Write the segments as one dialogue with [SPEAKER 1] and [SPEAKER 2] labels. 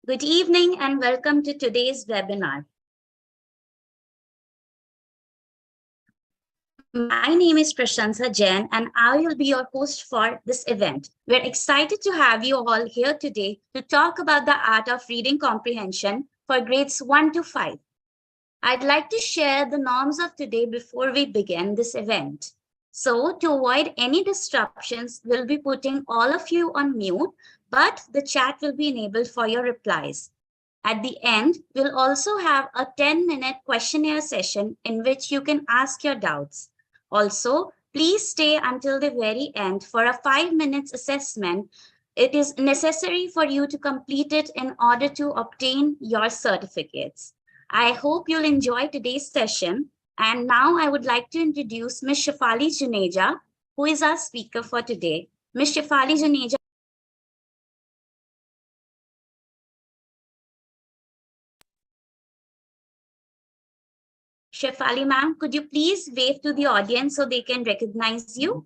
[SPEAKER 1] Good evening and welcome to today's webinar. My name is Prashansa Jain and I will be your host for this event. We're excited to have you all here today to talk about the art of reading comprehension for grades 1 to 5. I'd like to share the norms of today before we begin this event. So to avoid any disruptions, we'll be putting all of you on mute, but the chat will be enabled for your replies. At the end, we'll also have a 10-minute questionnaire session in which you can ask your doubts. Also, please stay until the very end for a 5-minute assessment. It is necessary for you to complete it in order to obtain your certificates. I hope you'll enjoy today's session. And now I would like to introduce Ms. Shefali Juneja, who is our speaker for today. Ms. Shefali Juneja. Shefali ma'am, could you please wave to the audience so they can recognize you?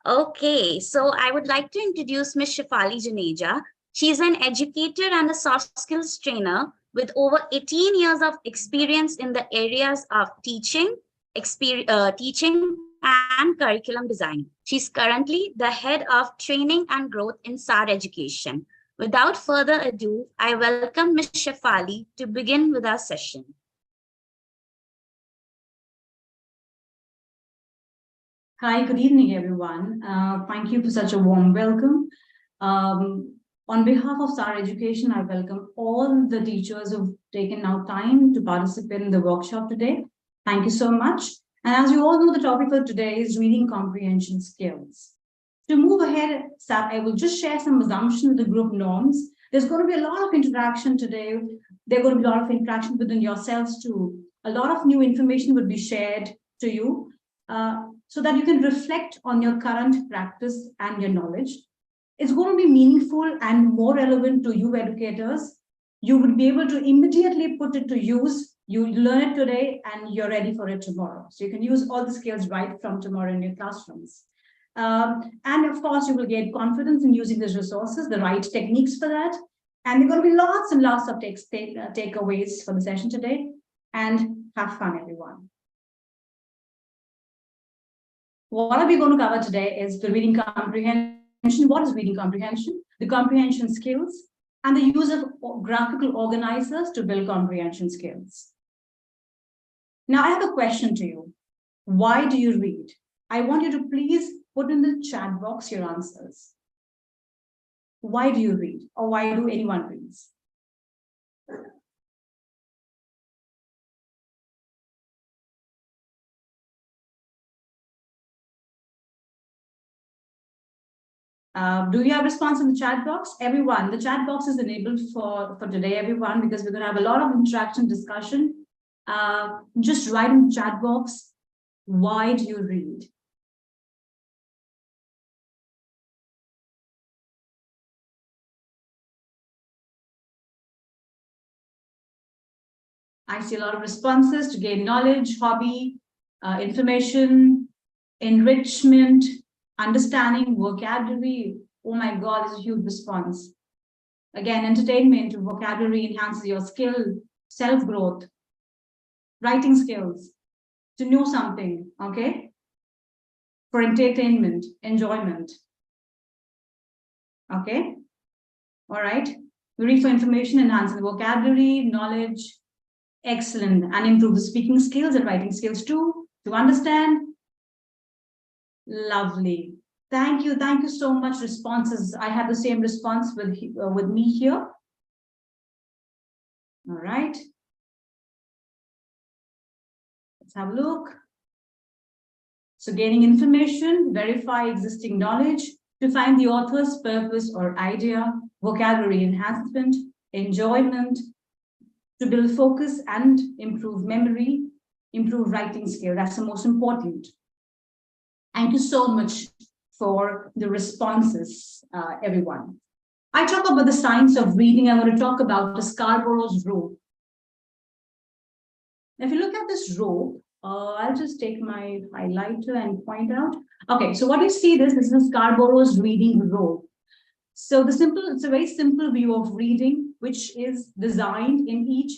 [SPEAKER 1] Okay, so I would like to introduce Ms. Shefali Juneja. She's an educator and a soft skills trainer with over 18 years of experience in the areas of teaching and curriculum design. She's currently the head of training and growth in SAR education. Without further ado, I welcome Ms. Shefali to begin with our session.
[SPEAKER 2] Hi, good evening, everyone. Thank you for such a warm welcome. On behalf of SAR Education, I welcome all the teachers who've taken out time to participate in the workshop today. Thank you so much. And as you all know, the topic for today is reading comprehension skills. To move ahead, I will just share some assumptions of the group norms. There's going to be a lot of interaction today. There's going to be a lot of interaction within yourselves too. A lot of new information will be shared to you. So that you can reflect on your current practice and your knowledge. It's going to be meaningful and more relevant to you educators. You would be able to immediately put it to use. You learn it today and you're ready for it tomorrow. So you can use all the skills right from tomorrow in your classrooms. And of course, you will gain confidence in using these resources, the right techniques for that. And there are going to be lots and lots of takeaways for the session today. And have fun, everyone. What are we going to cover today is the reading comprehension. What is reading comprehension? The comprehension skills and the use of graphical organizers to build comprehension skills. Now, I have a question to you. Why do you read? I want you to please put in the chat box your answers. Why do you read? Or why do anyone read? Do you have response in the chat box? Everyone, the chat box is enabled for today, everyone, because we're going to have a lot of interaction discussion. Just write in the chat box, why do you read? I see a lot of responses: to gain knowledge, hobby, information, enrichment, understanding, vocabulary. Oh my God, this is a huge response. Again, entertainment, vocabulary enhances your skill, self-growth, writing skills, to know something, okay? For entertainment, enjoyment. Okay? All right. We read for information, enhance the vocabulary, knowledge, excellent, and improve the speaking skills and writing skills too, to understand. Lovely. Thank you so much. Responses. I have the same response with me here. All right. Let's have a look. So gaining information, verify existing knowledge, to find the author's purpose or idea, vocabulary enhancement, enjoyment, to build focus and improve memory, improve writing skill. That's the most important. Thank you so much for the responses, everyone. I talk about the science of reading. I'm going to talk about the Scarborough's rule. If you look at this row, I'll just take my highlighter and point out. Okay, so what you see this is the Scarborough's reading row. So it's a very simple view of reading, which is designed in each.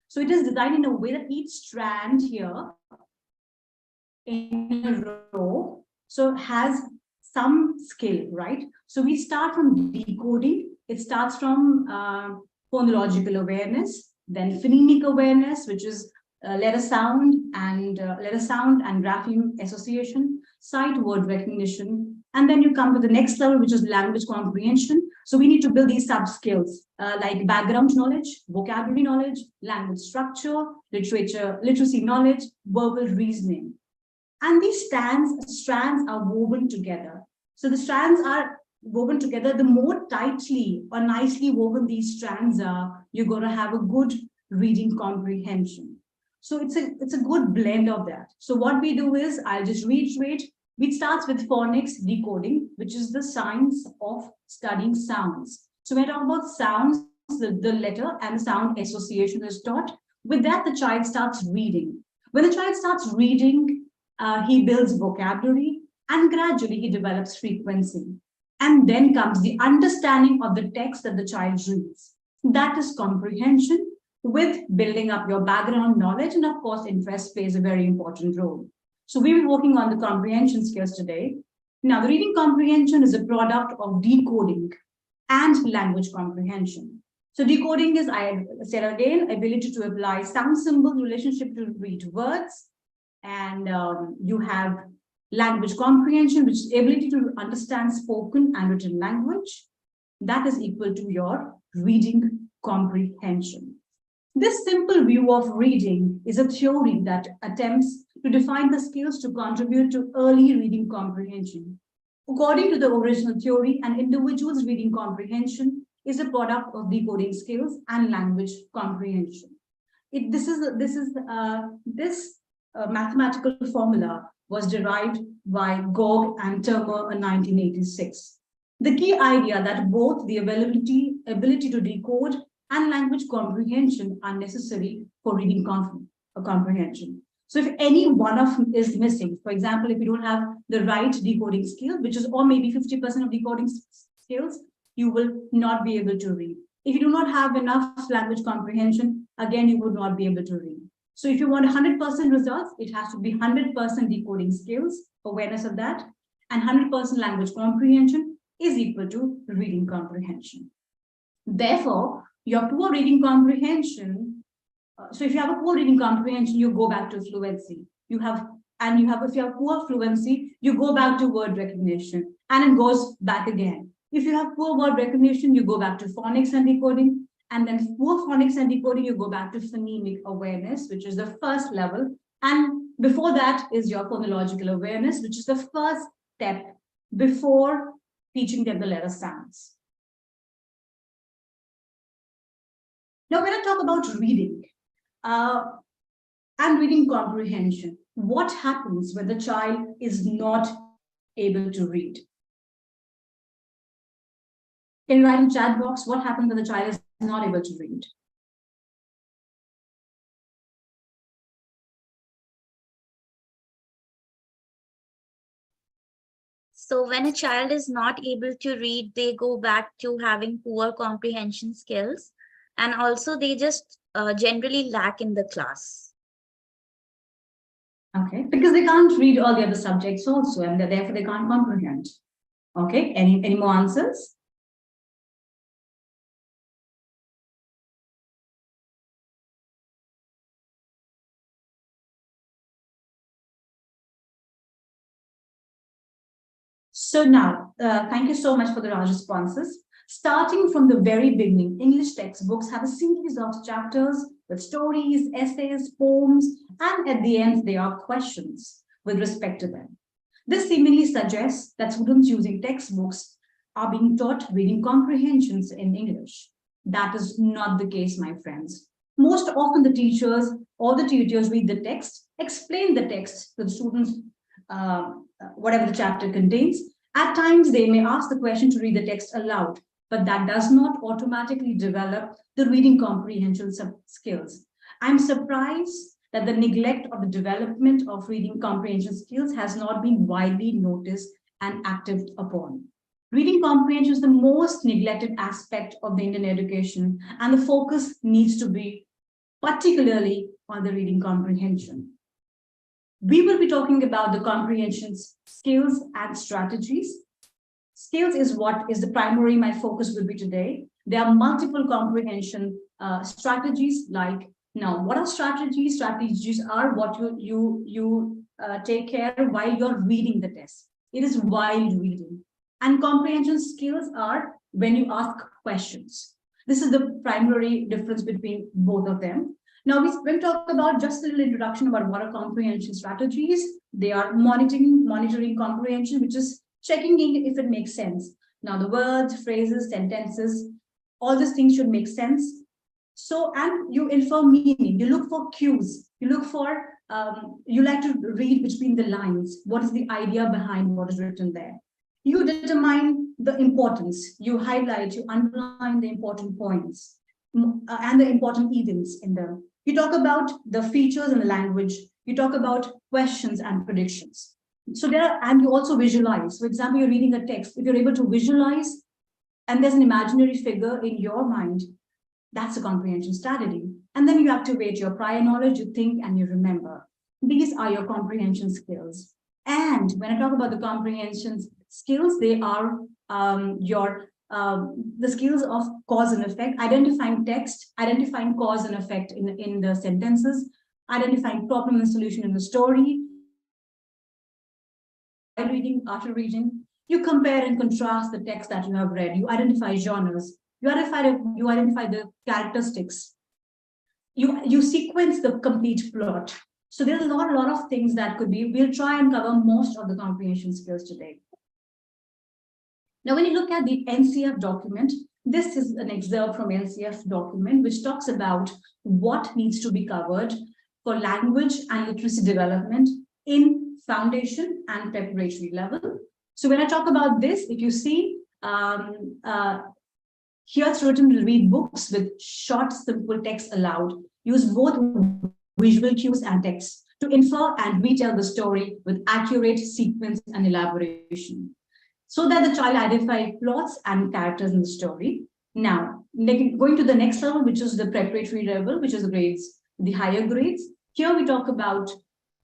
[SPEAKER 2] So it is designed in a way that each strand here in a row, so has some skill, right? So we start from decoding. It starts from phonological awareness, then phonemic awareness, which is letter sound and grapheme association, sight word recognition, and then you come to the next level, which is language comprehension. So we need to build these sub skills like background knowledge, vocabulary knowledge, language structure, literacy knowledge, verbal reasoning. And these strands are woven together. So the strands are woven together. The more tightly or nicely woven these strands are, you're going to have a good reading comprehension. So it's a good blend of that. So what we do is, I'll just reiterate, it starts with phonics decoding, which is the science of studying sounds. So when I talk about sounds, the letter and the sound association is taught. With that, the child starts reading. When the child starts reading, he builds vocabulary, and gradually he develops frequency. And then comes the understanding of the text that the child reads. That is comprehension, with building up your background knowledge, and of course, interest plays a very important role. So we were working on the comprehension skills today. Now, the reading comprehension is a product of decoding and language comprehension. So decoding is, I said again, ability to apply sound symbol relationship to read words. And you have language comprehension, which is ability to understand spoken and written language. That is equal to your reading comprehension. This simple view of reading is a theory that attempts to define the skills to contribute to early reading comprehension. According to the original theory, an individual's reading comprehension is a product of decoding skills and language comprehension. This mathematical formula was derived by Gog and Termer in 1986. The key idea that both the ability to decode and language comprehension are necessary for reading comprehension. So if any one of them is missing, for example, if you don't have the right decoding skill, which is or maybe 50% of decoding skills, you will not be able to read. If you do not have enough language comprehension, again, you would not be able to read. So if you want 100% results, it has to be 100% decoding skills, awareness of that, and 100% language comprehension is equal to reading comprehension. Therefore, your poor reading comprehension, so if you have a poor reading comprehension, you go back to fluency. If you have poor fluency, you go back to word recognition, and it goes back again. If you have poor word recognition, you go back to phonics and decoding. And then poor phonics and decoding, you go back to phonemic awareness, which is the first level. And before that is your phonological awareness, which is the first step before teaching them the letter sounds. Now, when I talk about reading and reading comprehension, what happens when the child is not able to read? Can you write in chat box what happens when the child is not able to read?
[SPEAKER 1] So when a child is not able to read, they go back to having poor comprehension skills, and also they just generally lack in the class.
[SPEAKER 2] Okay, because they can't read all the other subjects also, and therefore they can't comprehend. Okay, any more answers? So now, thank you so much for the large responses. Starting from the very beginning, English textbooks have a series of chapters with stories, essays, poems, and at the end, there are questions with respect to them. This seemingly suggests that students using textbooks are being taught reading comprehensions in English. That is not the case, my friends. Most often, the teachers read the text, explain the text to the students, whatever the chapter contains. At times, they may ask the question to read the text aloud, but that does not automatically develop the reading comprehension skills. I'm surprised that the neglect of the development of reading comprehension skills has not been widely noticed and acted upon. Reading comprehension is the most neglected aspect of the Indian education, and the focus needs to be particularly on the reading comprehension. We will be talking about the comprehension skills and strategies. Skills is what is the primary, my focus will be today. There are multiple comprehension strategies like, now, what are strategies? Strategies are what you take care while you're reading the test. It is while reading. And comprehension skills are when you ask questions. This is the primary difference between both of them. Now, when we talk about just a little introduction about what are comprehension strategies, they are monitoring comprehension, which is checking in if it makes sense. Now, the words, phrases, sentences, all these things should make sense. So, and you infer meaning, you look for cues, you look for, you like to read between the lines. What is the idea behind what is written there? You determine the importance, you highlight, you underline the important points and the important events in them. You talk about the features and the language, you talk about questions and predictions. So and you also visualize. For example, you're reading a text, if you're able to visualize and there's an imaginary figure in your mind, that's a comprehension strategy. And then you activate your prior knowledge, you think and you remember. These are your comprehension skills. And when I talk about the comprehension skills, they are the skills of cause and effect, identifying text, identifying cause and effect in the sentences, identifying problem and solution in the story. After reading, you compare and contrast the text that you have read, you identify genres, you identify the characteristics, you sequence the complete plot. So there's a lot of things that could be. We'll try and cover most of the comprehension skills today. Now, when you look at the NCF document, this is an excerpt from NCF document, which talks about what needs to be covered for language and literacy development in foundation and preparatory level. So when I talk about this, if you see, here it's written to read books with short, simple text aloud. Use both visual cues and text to infer and retell the story with accurate sequence and elaboration, so that the child identify plots and characters in the story. Now, going to the next level, which is the preparatory level, which is the higher grades. Here we talk about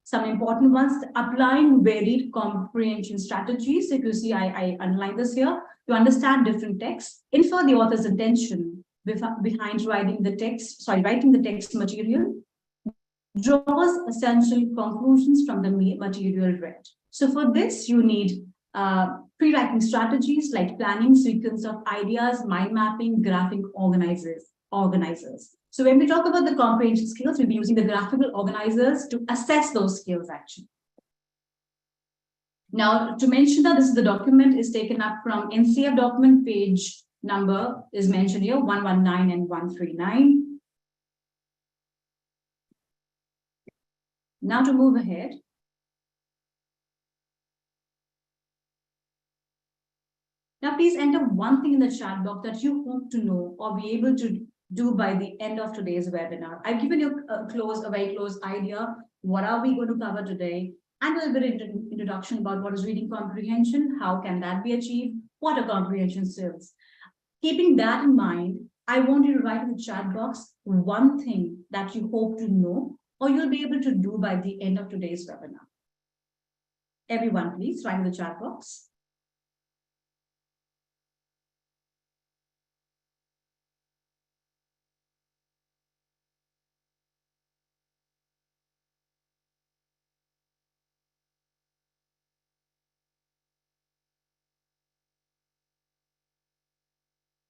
[SPEAKER 2] some important ones, applying varied comprehension strategies. If you see, I underline this here, to understand different texts, infer the author's intention behind writing the text material, draws essential conclusions from the material read. So for this, you need pre-writing strategies like planning, sequence of ideas, mind mapping, graphic organizers. So when we talk about the comprehension skills, we'll be using the graphical organizers to assess those skills actually. Now, to mention that this is the document is taken up from NCF document, page number is mentioned here, 119 and 139. Now to move ahead. Now, please enter one thing in the chat box that you hope to know or be able to do by the end of today's webinar. I've given you a very close idea. What are we going to cover today? And a little bit of introduction about what is reading comprehension, how can that be achieved, what are comprehension skills. Keeping that in mind, I want you to write in the chat box one thing that you hope to know or you'll be able to do by the end of today's webinar. Everyone, please write in the chat box.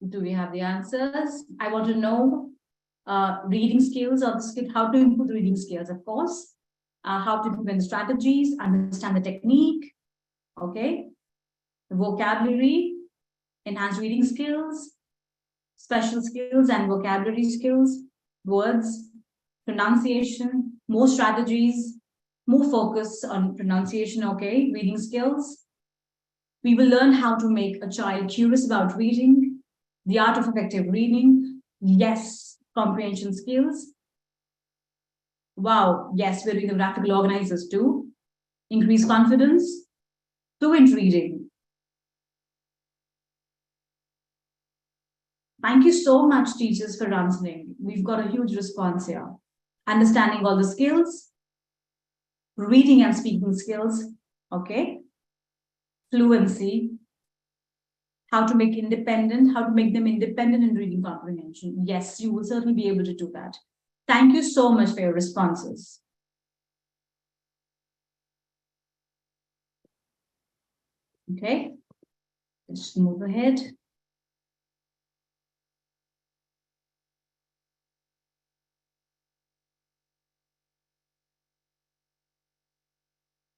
[SPEAKER 2] Do we have the answers? I want to know reading skills or the skill, how to improve the reading skills, of course, how to implement the strategies, understand the technique, okay, the vocabulary, enhance reading skills, special skills and vocabulary skills, words, pronunciation, more strategies, more focus on pronunciation, okay, reading skills. We will learn how to make a child curious about reading, the art of effective reading, yes, comprehension skills. Wow, yes, we're doing the graphical organizers too. Increase confidence, fluent reading. Thank you so much, teachers, for answering. We've got a huge response here. Understanding all the skills, reading and speaking skills, okay? Fluency, how to make them independent in reading comprehension. Yes, you will certainly be able to do that. Thank you so much for your responses. Okay, let's move ahead.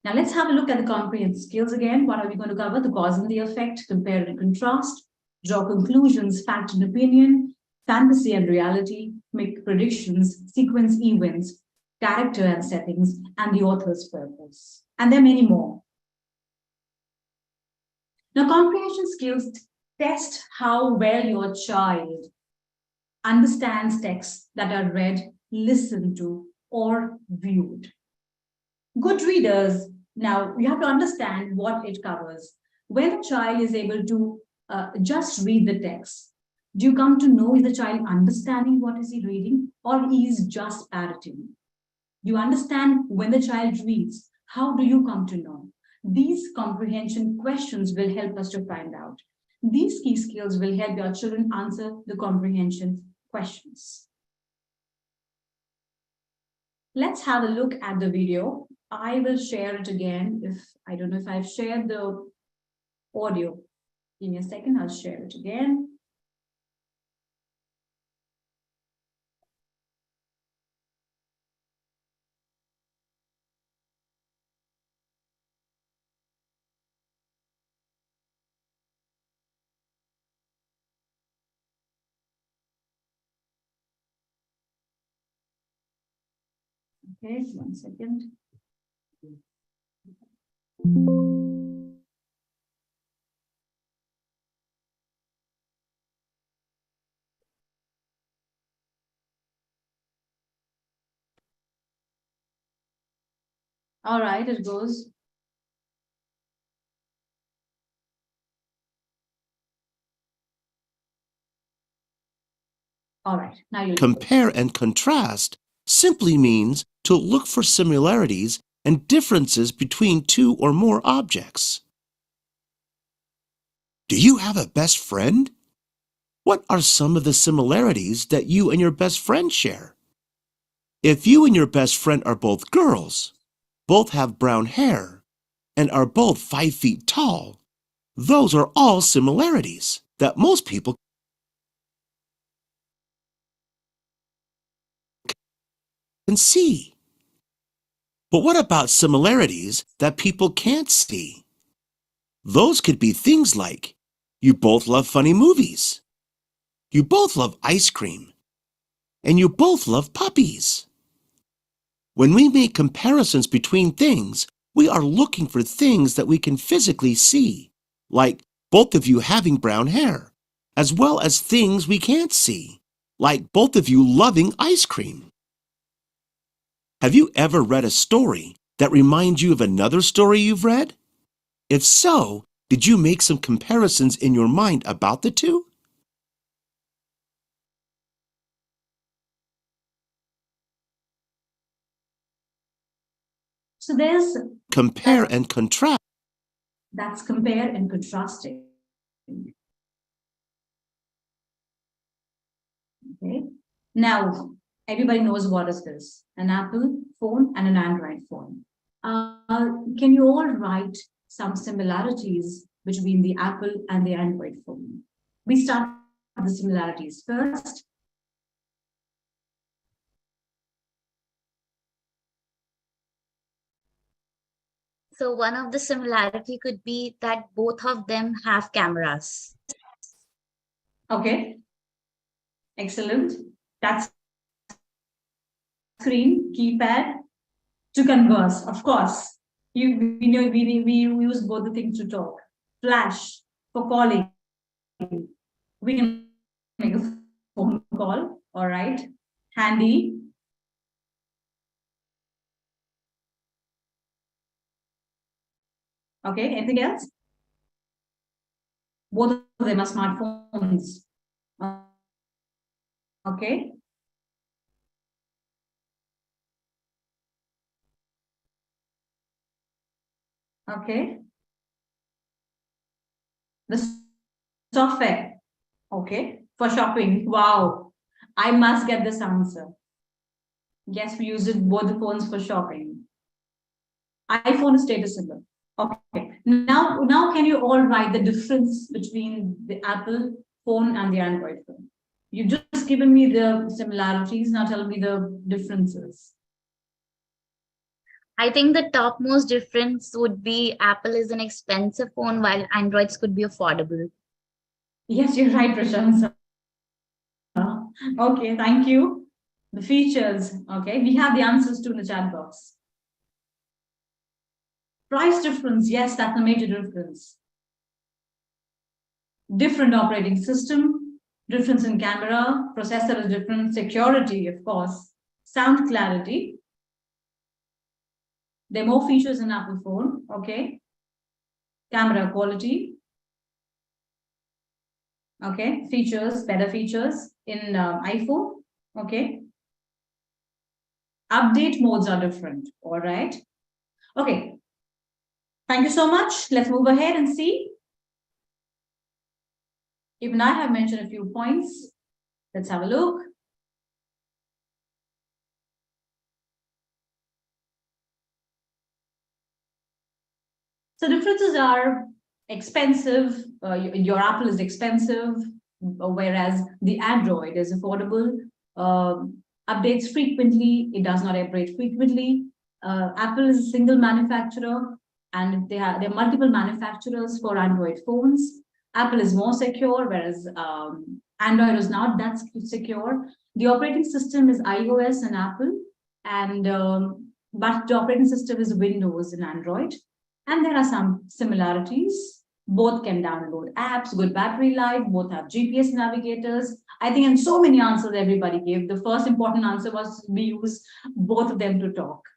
[SPEAKER 2] Now let's have a look at the comprehensive skills again. What are we going to cover? The cause and the effect, compare and contrast, draw conclusions, fact and opinion, fantasy and reality, make predictions, sequence events, character and settings, and the author's purpose. And there are many more. Now, comprehension skills test how well your child understands texts that are read, listened to, or viewed. Good readers, now you have to understand what it covers. When a child is able to just read the text, do you come to know is the child understanding what is he reading, or he is just parroting? You understand when the child reads, how do you come to know? These comprehension questions will help us to find out. These key skills will help your children answer the comprehension questions. Let's have a look at the video. I will share it again. I don't know if I've shared the audio. Give me a second, I'll share it again. Okay, 1 second. All right, it goes. All right, now you
[SPEAKER 3] Compare and contrast simply means to look for similarities and differences between two or more objects. Do you have a best friend? What are some of the similarities that you and your best friend share? If you and your best friend are both girls, both have brown hair, and are both 5 feet tall, those are all similarities that most people can see. But what about similarities that people can't see? Those could be things like you both love funny movies, you both love ice cream, and you both love puppies. When we make comparisons between things, we are looking for things that we can physically see, like both of you having brown hair, as well as things we can't see, like both of you loving ice cream. Have you ever read a story that reminds you of another story you've read? If so, did you make some comparisons in your mind about the two?
[SPEAKER 2] So there's
[SPEAKER 3] Compare and contrast.
[SPEAKER 2] that's compare and contrasting. Okay. Now, everybody knows what is this, an Apple phone and an Android phone. Can you all write some similarities between the Apple and the Android phone? We start with the similarities first.
[SPEAKER 1] So one of the similarity could be that both of them have cameras.
[SPEAKER 2] Okay. Excellent. That's screen, keypad to converse, of course. We know we use both the things to talk. Flash for calling. We can make a phone call, all right. Handy. Okay, anything else? Both of them are smartphones. Okay. Okay. The software. Okay. For shopping. Wow. I must get this answer. Yes, we use it both the phones for shopping. iPhone is status symbol. Okay. Now can you all write the difference between the Apple phone and the Android phone? You've just given me the similarities. Now tell me the differences.
[SPEAKER 1] I think the topmost difference would be Apple is an expensive phone while Androids could be affordable.
[SPEAKER 2] Yes, you're right, Prashansa. Okay, thank you. The features. Okay, we have the answers to in the chat box. Price difference. Yes, that's a major difference. Different operating system, difference in camera, processor is different, security, of course, sound clarity. There are more features in Apple phone, okay? Camera quality, okay? Features, better features in iPhone, okay? Update modes are different, all right? Okay, thank you so much. Let's move ahead and see. Even I have mentioned a few points. Let's have a look. So differences are expensive. Your Apple is expensive, whereas the Android is affordable. Updates frequently. It does not upgrade frequently. Apple is a single manufacturer, and there are multiple manufacturers for Android phones. Apple is more secure, whereas Android is not that secure. The operating system is iOS and Apple, and but the operating system is Windows and Android. And there are some similarities. Both can download apps, good battery life, both have GPS navigators. I think, and so many answers everybody gave. The first important answer was we use both of them to talk.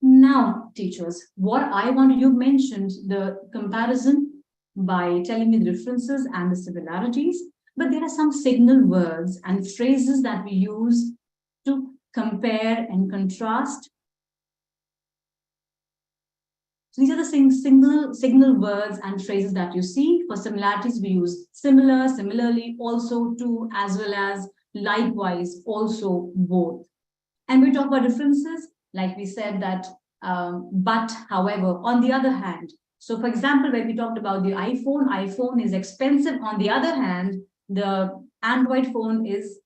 [SPEAKER 2] Now, teachers, what I want, you mentioned the comparison by telling me the differences and the similarities, but there are some signal words and phrases that we use to compare and contrast. So these are the signal words and phrases that you see. For similarities, we use similar, similarly, also to, as well as, likewise, also, both. And we talk about differences, like we said that, but, however, on the other hand. So for example, when we talked about the iPhone is expensive. On the other hand, the Android phone is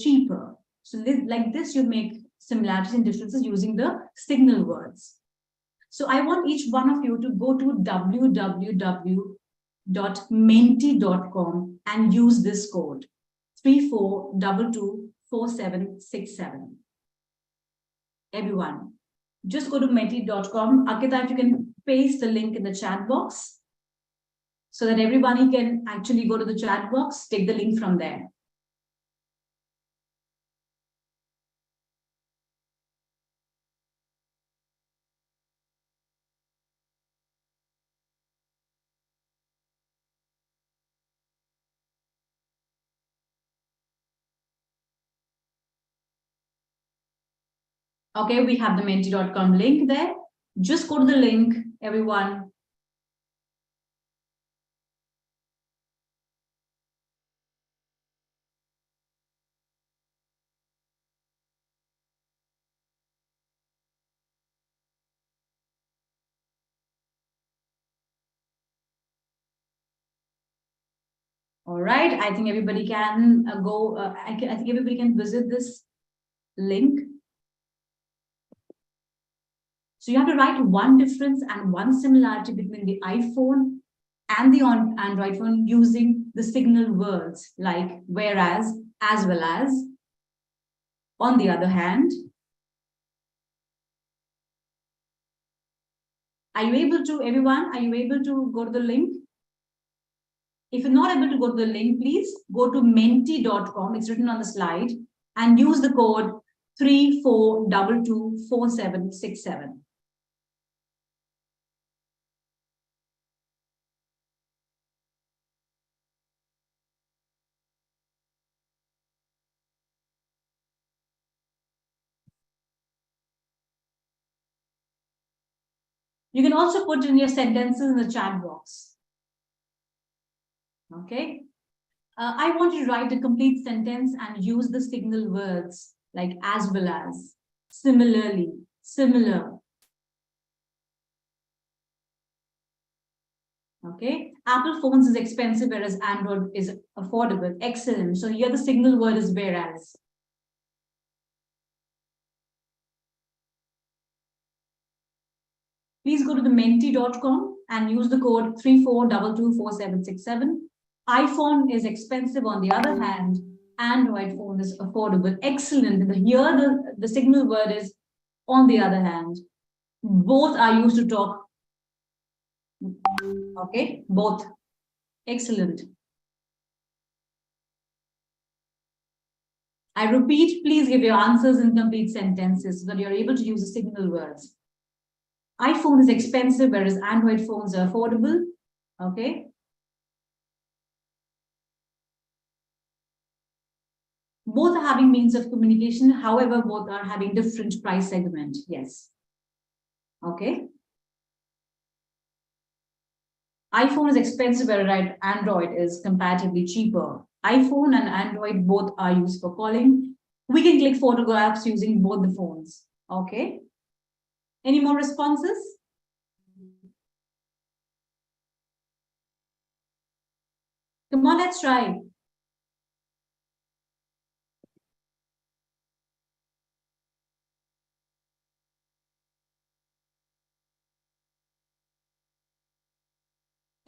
[SPEAKER 2] cheaper. So like this, you make similarities and differences using the signal words. So I want each one of you to go to www.menti.com and use this code 34224767. Everyone, just go to menti.com. Akita, if you can paste the link in the chat box so that everybody can actually go to the chat box, take the link from there. Okay, we have the menti.com link there. Just go to the link, everyone. All right, I think everybody can go. I think everybody can visit this link. So you have to write one difference and one similarity between the iPhone and the Android phone using the signal words like whereas, as well as, on the other hand. Are you able to, everyone, are you able to go to the link? If you're not able to go to the link, please go to menti.com. It's written on the slide, and use the code 34224767. You can also put in your sentences in the chat box. Okay. I want you to write a complete sentence and use the signal words like as well as, similarly, similar. Okay. Apple phones is expensive, whereas Android is affordable. Excellent. So here the signal word is whereas. Please go to the menti.com and use the code 34224767. iPhone is expensive. On the other hand, Android phone is affordable. Excellent. Here the signal word is on the other hand. Both are used to talk. Okay, both. Excellent. I repeat, please give your answers in complete sentences so that you're able to use the signal words. iPhone is expensive, whereas Android phones are affordable. Okay. Both are having means of communication. However, both are having different price segment. Yes. Okay. iPhone is expensive, whereas Android is comparatively cheaper. iPhone and Android both are used for calling. We can click photographs using both the phones. Okay. Any more responses? Come on, let's try.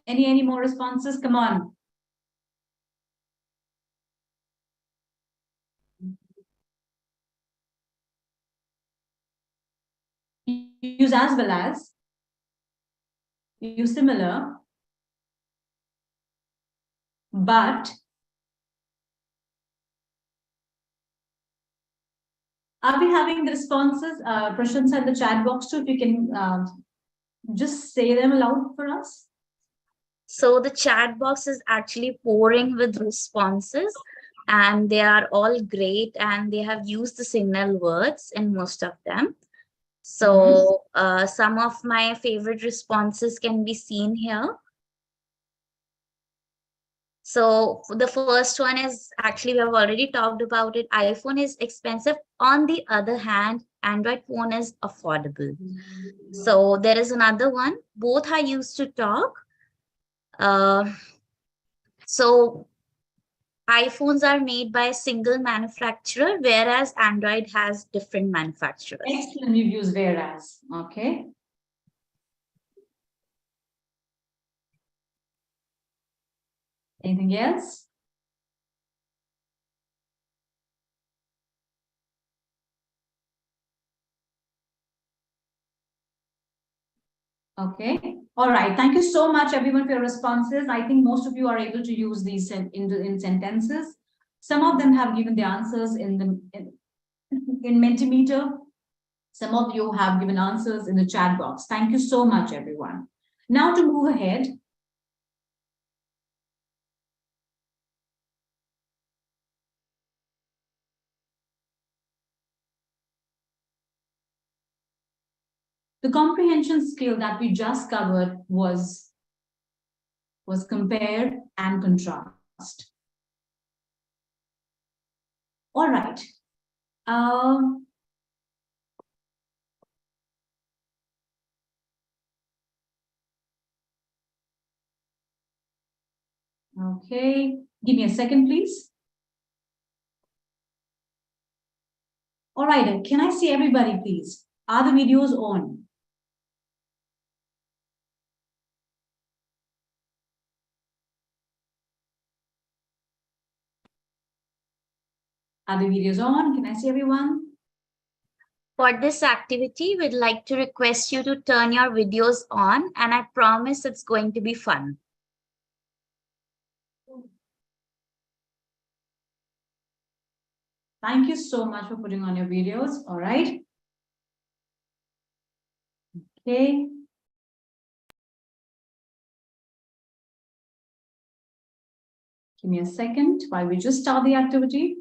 [SPEAKER 2] Any more responses? Come on. Use as well as. Use similar. But. Are we having the responses? Prashant in the chat box too, if you can just say them aloud for us.
[SPEAKER 1] So the chat box is actually pouring with responses, and they are all great, and they have used the signal words in most of them. So some of my favorite responses can be seen here. So the first one is actually, we have already talked about it. iPhone is expensive. On the other hand, Android phone is affordable. So there is another one. Both are used to talk. So iPhones are made by a single manufacturer, whereas Android has different manufacturers.
[SPEAKER 2] Excellent, you use whereas. Okay. Anything else? Okay. All right. Thank you so much, everyone, for your responses. I think most of you are able to use these in sentences. Some of them have given the answers in Mentimeter. Some of you have given answers in the chat box. Thank you so much, everyone. Now to move ahead. The comprehension skill that we just covered was compare and contrast. All right. Okay, give me a second, please. All right, can I see everybody, please? Are the videos on? Are the videos on? Can I see everyone?
[SPEAKER 1] For this activity, we'd like to request you to turn your videos on, and I promise it's going to be fun.
[SPEAKER 2] Thank you so much for putting on your videos. All right. Okay. Give me a second while we just start the activity.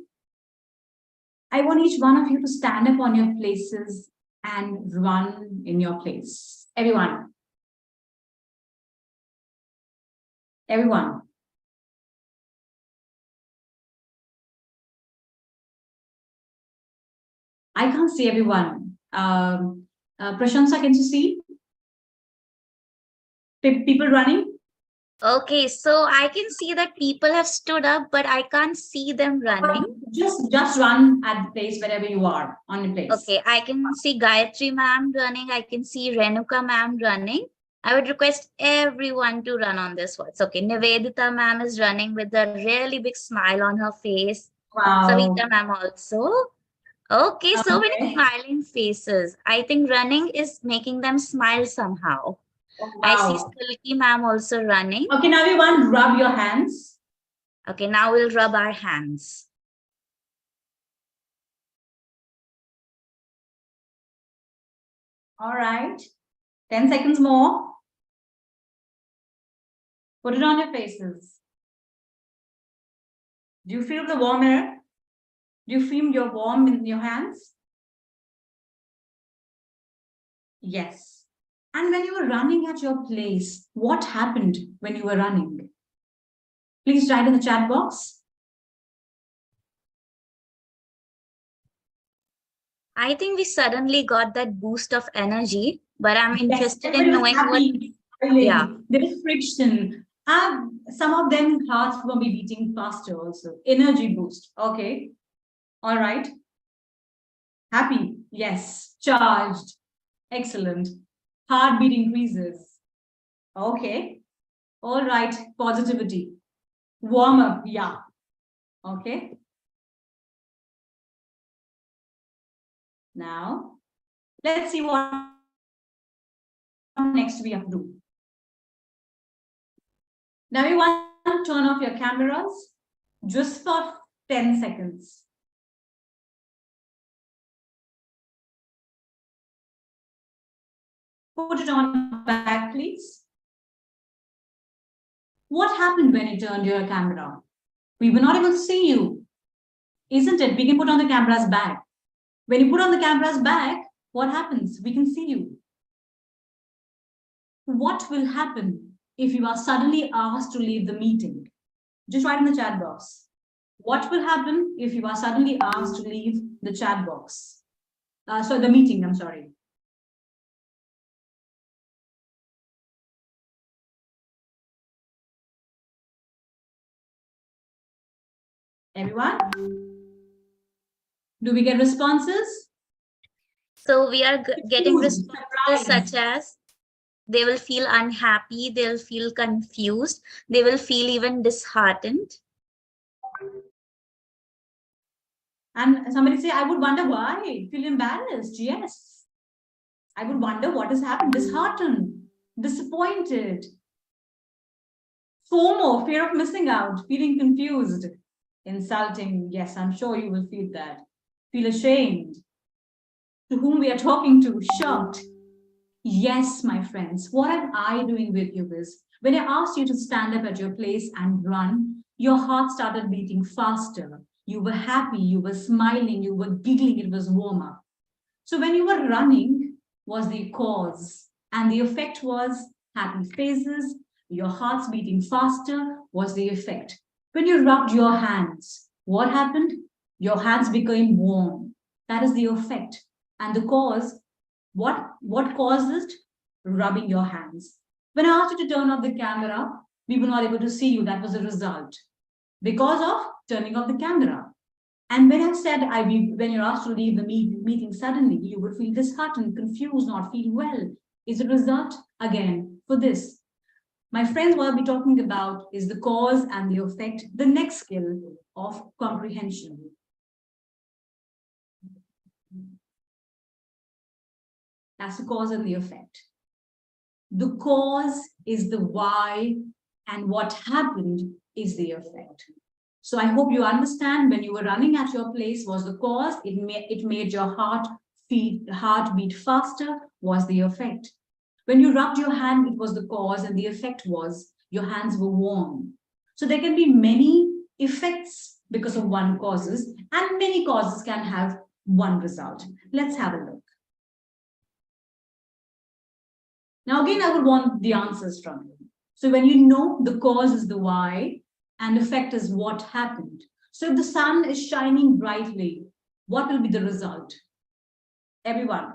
[SPEAKER 2] I want each one of you to stand up on your places and run in your place. Everyone, Everyone. I can't see everyone. Prashansa, can you see? People running?
[SPEAKER 1] Okay, so I can see that people have stood up, but I can't see them running.
[SPEAKER 2] Just run at the place wherever you are on your place.
[SPEAKER 1] Okay, I can see Gayatri ma'am running. I can see Renuka ma'am running. I would request everyone to run on this one. Okay, Nivedita ma'am is running with a really big smile on her face.
[SPEAKER 2] Wow.
[SPEAKER 1] Savita ma'am also. Okay, so many smiling faces. I think running is making them smile somehow.
[SPEAKER 2] Oh, wow.
[SPEAKER 1] I see Silky ma'am also running.
[SPEAKER 2] Okay, now everyone rub your hands.
[SPEAKER 1] Okay, now we'll rub our hands.
[SPEAKER 2] All right. 10 seconds more. Put it on your faces. Do you feel the warm air? Do you feel your warm in your hands? Yes. And when you were running at your place, what happened when you were running? Please write in the chat box.
[SPEAKER 1] I think we suddenly got that boost of energy, but I'm interested in
[SPEAKER 2] Everybody was
[SPEAKER 1] knowing what.
[SPEAKER 2] happy.
[SPEAKER 1] Yeah.
[SPEAKER 2] There is friction. Some of them hearts will be beating faster also. Energy boost. Okay. All right. Happy. Yes. Charged. Excellent. Heartbeat increases. Okay. All right. Positivity. Warm up. Yeah. Okay. Now, let's see what next we have to do. Now, you want to turn off your cameras just for 10 seconds. Put it on back, please. What happened when you turned your camera? We were not able to see you. Isn't it? We can put on the cameras back. When you put on the cameras back, what happens? We can see you. What will happen if you are suddenly asked to leave the meeting? Just write in the chat box. What will happen if you are suddenly asked to leave the chat box? The meeting, I'm sorry. Everyone? Do we get responses?
[SPEAKER 1] So we are getting responses such as they will feel unhappy, they'll feel confused, they will feel even disheartened.
[SPEAKER 2] And somebody say, I would wonder why. Feel embarrassed. Yes. I would wonder what has happened. Disheartened, disappointed. FOMO, fear of missing out, feeling confused, insulting. Yes, I'm sure you will feel that. Feel ashamed. To whom we are talking to, shocked. Yes, my friends, what am I doing with you is, when I asked you to stand up at your place and run, your heart started beating faster. You were happy, you were smiling, you were giggling, it was warm up. So when you were running was the cause, and the effect was happy faces, your heart's beating faster was the effect. When you rubbed your hands, what happened? Your hands became warm. That is the effect. And the cause, what caused it? Rubbing your hands. When I asked you to turn off the camera, we were not able to see you. That was the result. Because of turning off the camera. And when I said, when you're asked to leave the meeting suddenly, you would feel disheartened, confused, not feel well. Is the result, again, for this. My friends, what I'll be talking about is the cause and the effect, the next skill of comprehension. That's the cause and the effect. The cause is the why, and what happened is the effect. So I hope you understand, when you were running at your place was the cause, it made your heart beat faster, was the effect. When you rubbed your hand, it was the cause, and the effect was your hands were warm. So there can be many effects because of one causes, and many causes can have one result. Let's have a look. Now again, I would want the answers from you. So when you know the cause is the why and effect is what happened. So if the sun is shining brightly, what will be the result? Everyone,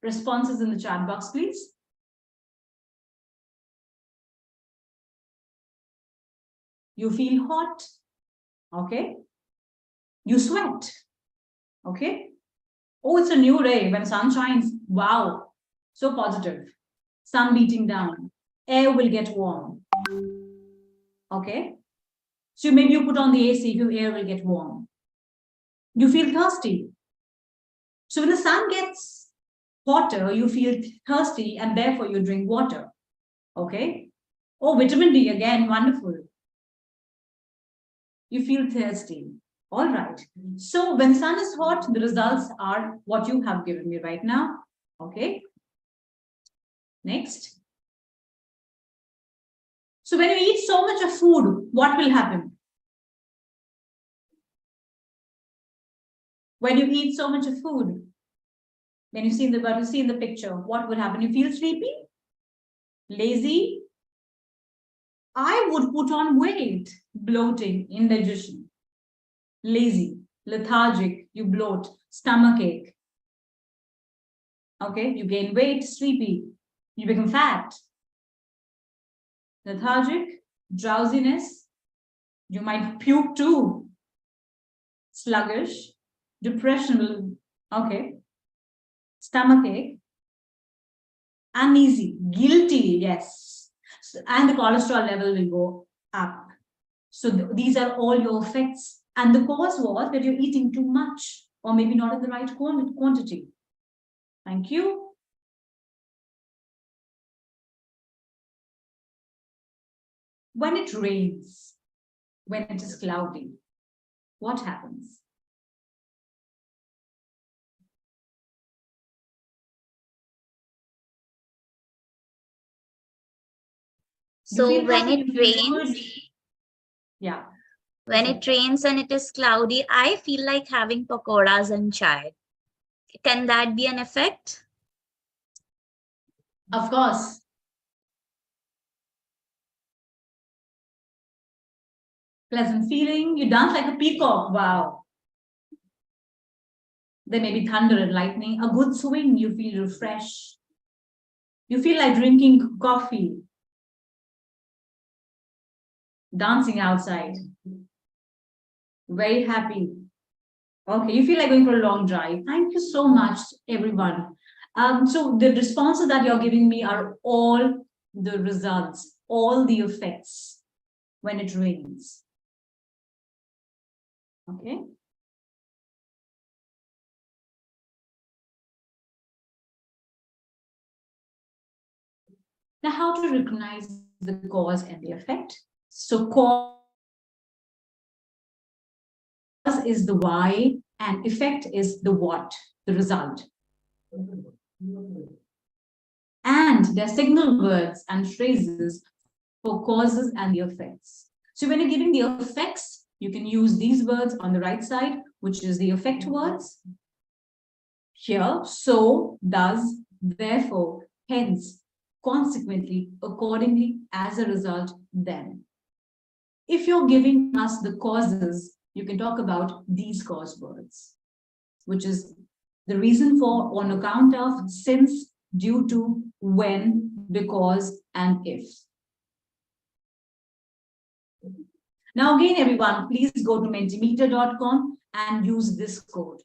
[SPEAKER 2] responses in the chat box, please. You feel hot, okay? You sweat, okay? Oh, it's a new day when sun shines. Wow, so positive. Sun beating down, air will get warm, okay? So maybe you put on the AC, your air will get warm. You feel thirsty. So when the sun gets hotter, you feel thirsty and therefore you drink water, okay? Oh, vitamin D again, wonderful. You feel thirsty. All right. So when sun is hot, the results are what you have given me right now. Okay. Next. So when you eat so much of food, what will happen? When you eat so much of food, when you see in the picture, what would happen? You feel sleepy, lazy. I would put on weight, bloating, indigestion, lazy, lethargic, you bloat, stomach ache. Okay, you gain weight, sleepy, you become fat, lethargic, drowsiness, you might puke too, sluggish, depression will, okay, stomach ache, uneasy, guilty, yes, and the cholesterol level will go up. So these are all your effects. And the cause was that you're eating too much or maybe not in the right quantity. Thank you. When it rains, when it is cloudy, what happens?
[SPEAKER 1] So when it rains,
[SPEAKER 2] yeah.
[SPEAKER 1] when it rains and it is cloudy, I feel like having pakoras and chai. Can that be an effect?
[SPEAKER 2] Of course. Pleasant feeling, you dance like a peacock, wow. There may be thunder and lightning, a good swing, you feel refreshed. You feel like drinking coffee, dancing outside, very happy. Okay, you feel like going for a long drive. Thank you so much, everyone. So the responses that you're giving me are all the results, all the effects when it rains. Okay. Now, how to recognize the cause and the effect? So cause is the why and effect is the what, the result. And they're signal words and phrases for causes and the effects. So when you're giving the effects, you can use these words on the right side, which is the effect words. Here, so, does, therefore, hence, consequently, accordingly, as a result, then. If you're giving us the causes, you can talk about these cause words, which is the reason for, on account of, since, due to, when, because, and if. Now again, everyone, please go to mentimeter.com and use this code.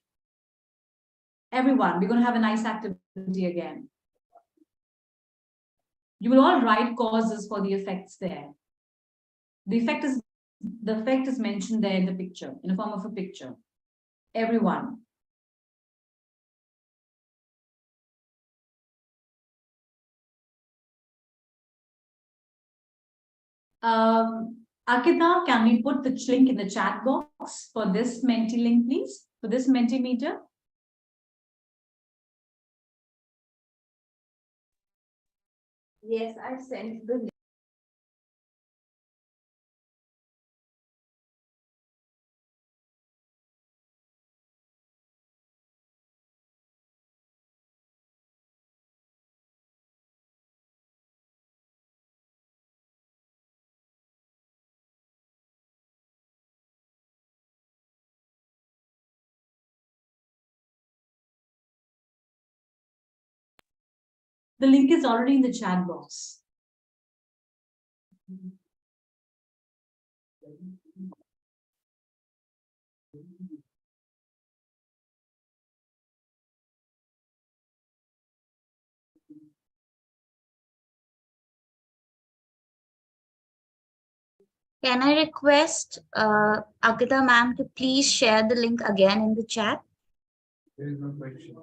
[SPEAKER 2] Everyone, we're going to have a nice activity again. You will all write causes for the effects there. The effect is mentioned there in the picture, in the form of a picture. Everyone. Akita, can we put the link in the chat box for this Menti link, please? For this Mentimeter?
[SPEAKER 1] Yes, I sent the
[SPEAKER 2] The link is already in the chat box.
[SPEAKER 1] Can I request Ankita ma'am to please share the link again in the chat?
[SPEAKER 4] There is no question.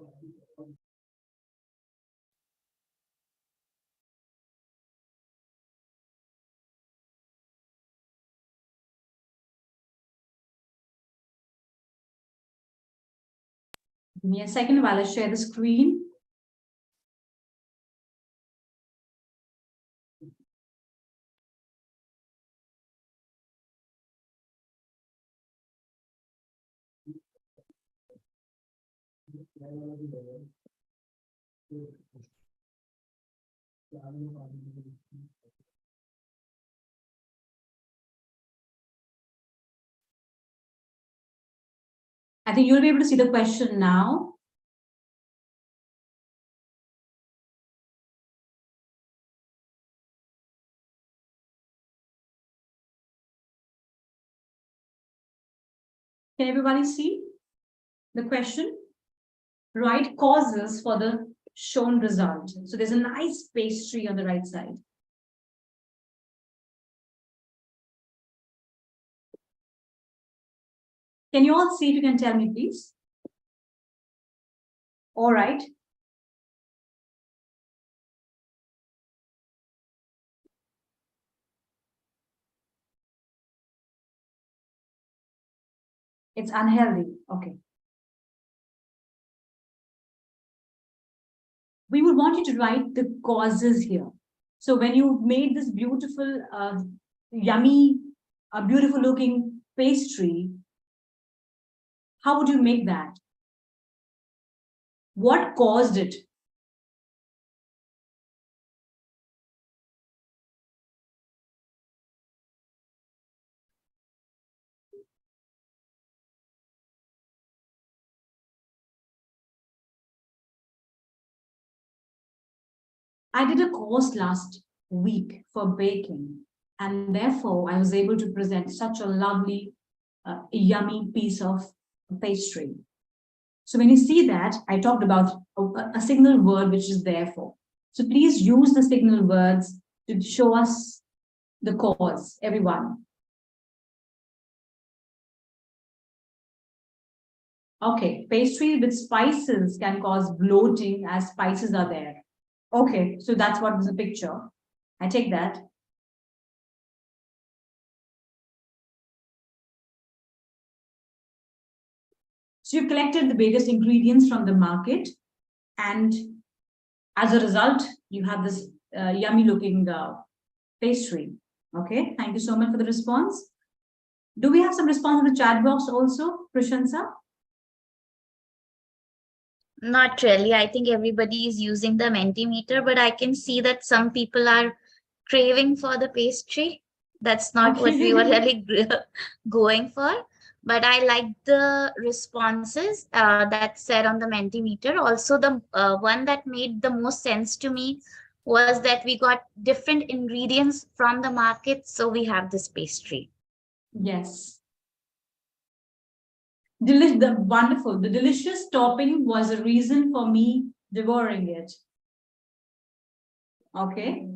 [SPEAKER 2] Give me a second while I share the screen. I think you'll be able to see the question now. Can everybody see the question? Right causes for the shown result. So there's a nice pastry on the right side. Can you all see? If you can tell me, please. All right. It's unhealthy. Okay. We would want you to write the causes here. So when you made this beautiful, yummy, beautiful looking pastry, how would you make that? What caused it? I did a course last week for baking, and therefore I was able to present such a lovely, yummy piece of pastry. So when you see that, I talked about a signal word which is therefore. So please use the signal words to show us the cause, everyone. Okay, pastry with spices can cause bloating as spices are there. Okay, so that's what is the picture. I take that. So you collected the biggest ingredients from the market, and as a result, you have this yummy looking pastry. Okay, thank you so much for the response. Do we have some response in the chat box also, Prashansa?
[SPEAKER 1] Not really. I think everybody is using the Mentimeter, but I can see that some people are craving for the pastry. That's not what we were really going for. But I like the responses that said on the Mentimeter. Also, the one that made the most sense to me was that we got different ingredients from the market, so we have this pastry.
[SPEAKER 2] Yes. Wonderful. The delicious topping was a reason for me devouring it. Okay.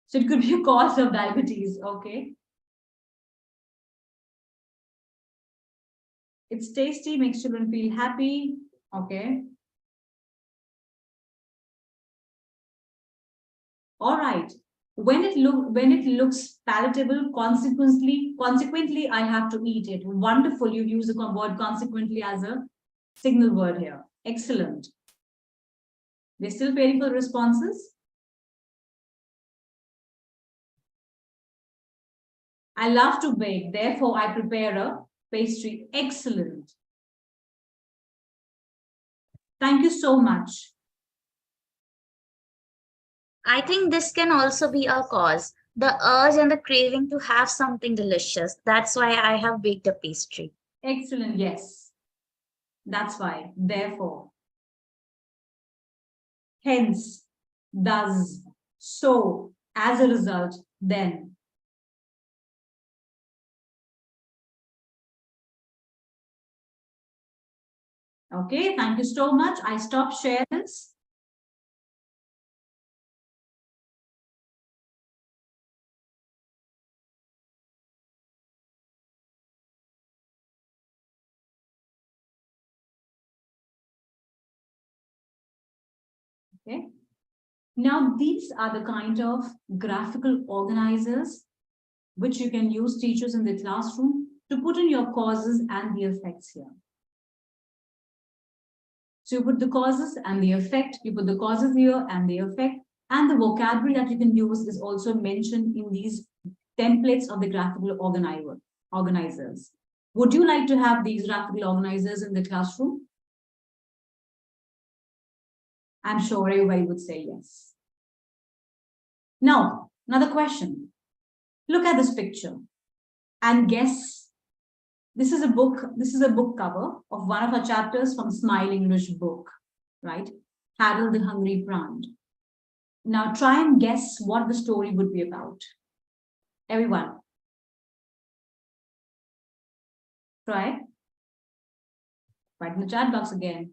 [SPEAKER 2] So it could be a cause of diabetes. Okay. It's tasty, makes children feel happy. Okay. All right. When it looks palatable, consequently, I have to eat it. Wonderful. You use the word consequently as a signal word here. Excellent. We're still waiting for responses. I love to bake, therefore I prepare a pastry. Excellent. Thank you so much.
[SPEAKER 1] I think this can also be a cause. The urge and the craving to have something delicious. That's why I have baked a pastry.
[SPEAKER 2] Excellent, yes. That's why. Therefore. Hence. Thus. So. As a result. Then. Okay, thank you so much. I stop sharing this. Okay. Now, these are the kind of graphical organizers which you can use, teachers in the classroom, to put in your causes and the effects here. So you put the causes and the effect, you put the causes here and the effect, and the vocabulary that you can use is also mentioned in these templates of the graphical organizers. Would you like to have these graphical organizers in the classroom? I'm sure everybody would say yes. Now, another question. Look at this picture and guess. This is a book cover of one of our chapters from Smile English book, right? Harold the Hungry Plant. Now try and guess what the story would be about. Everyone. Try. Write in the chat box again.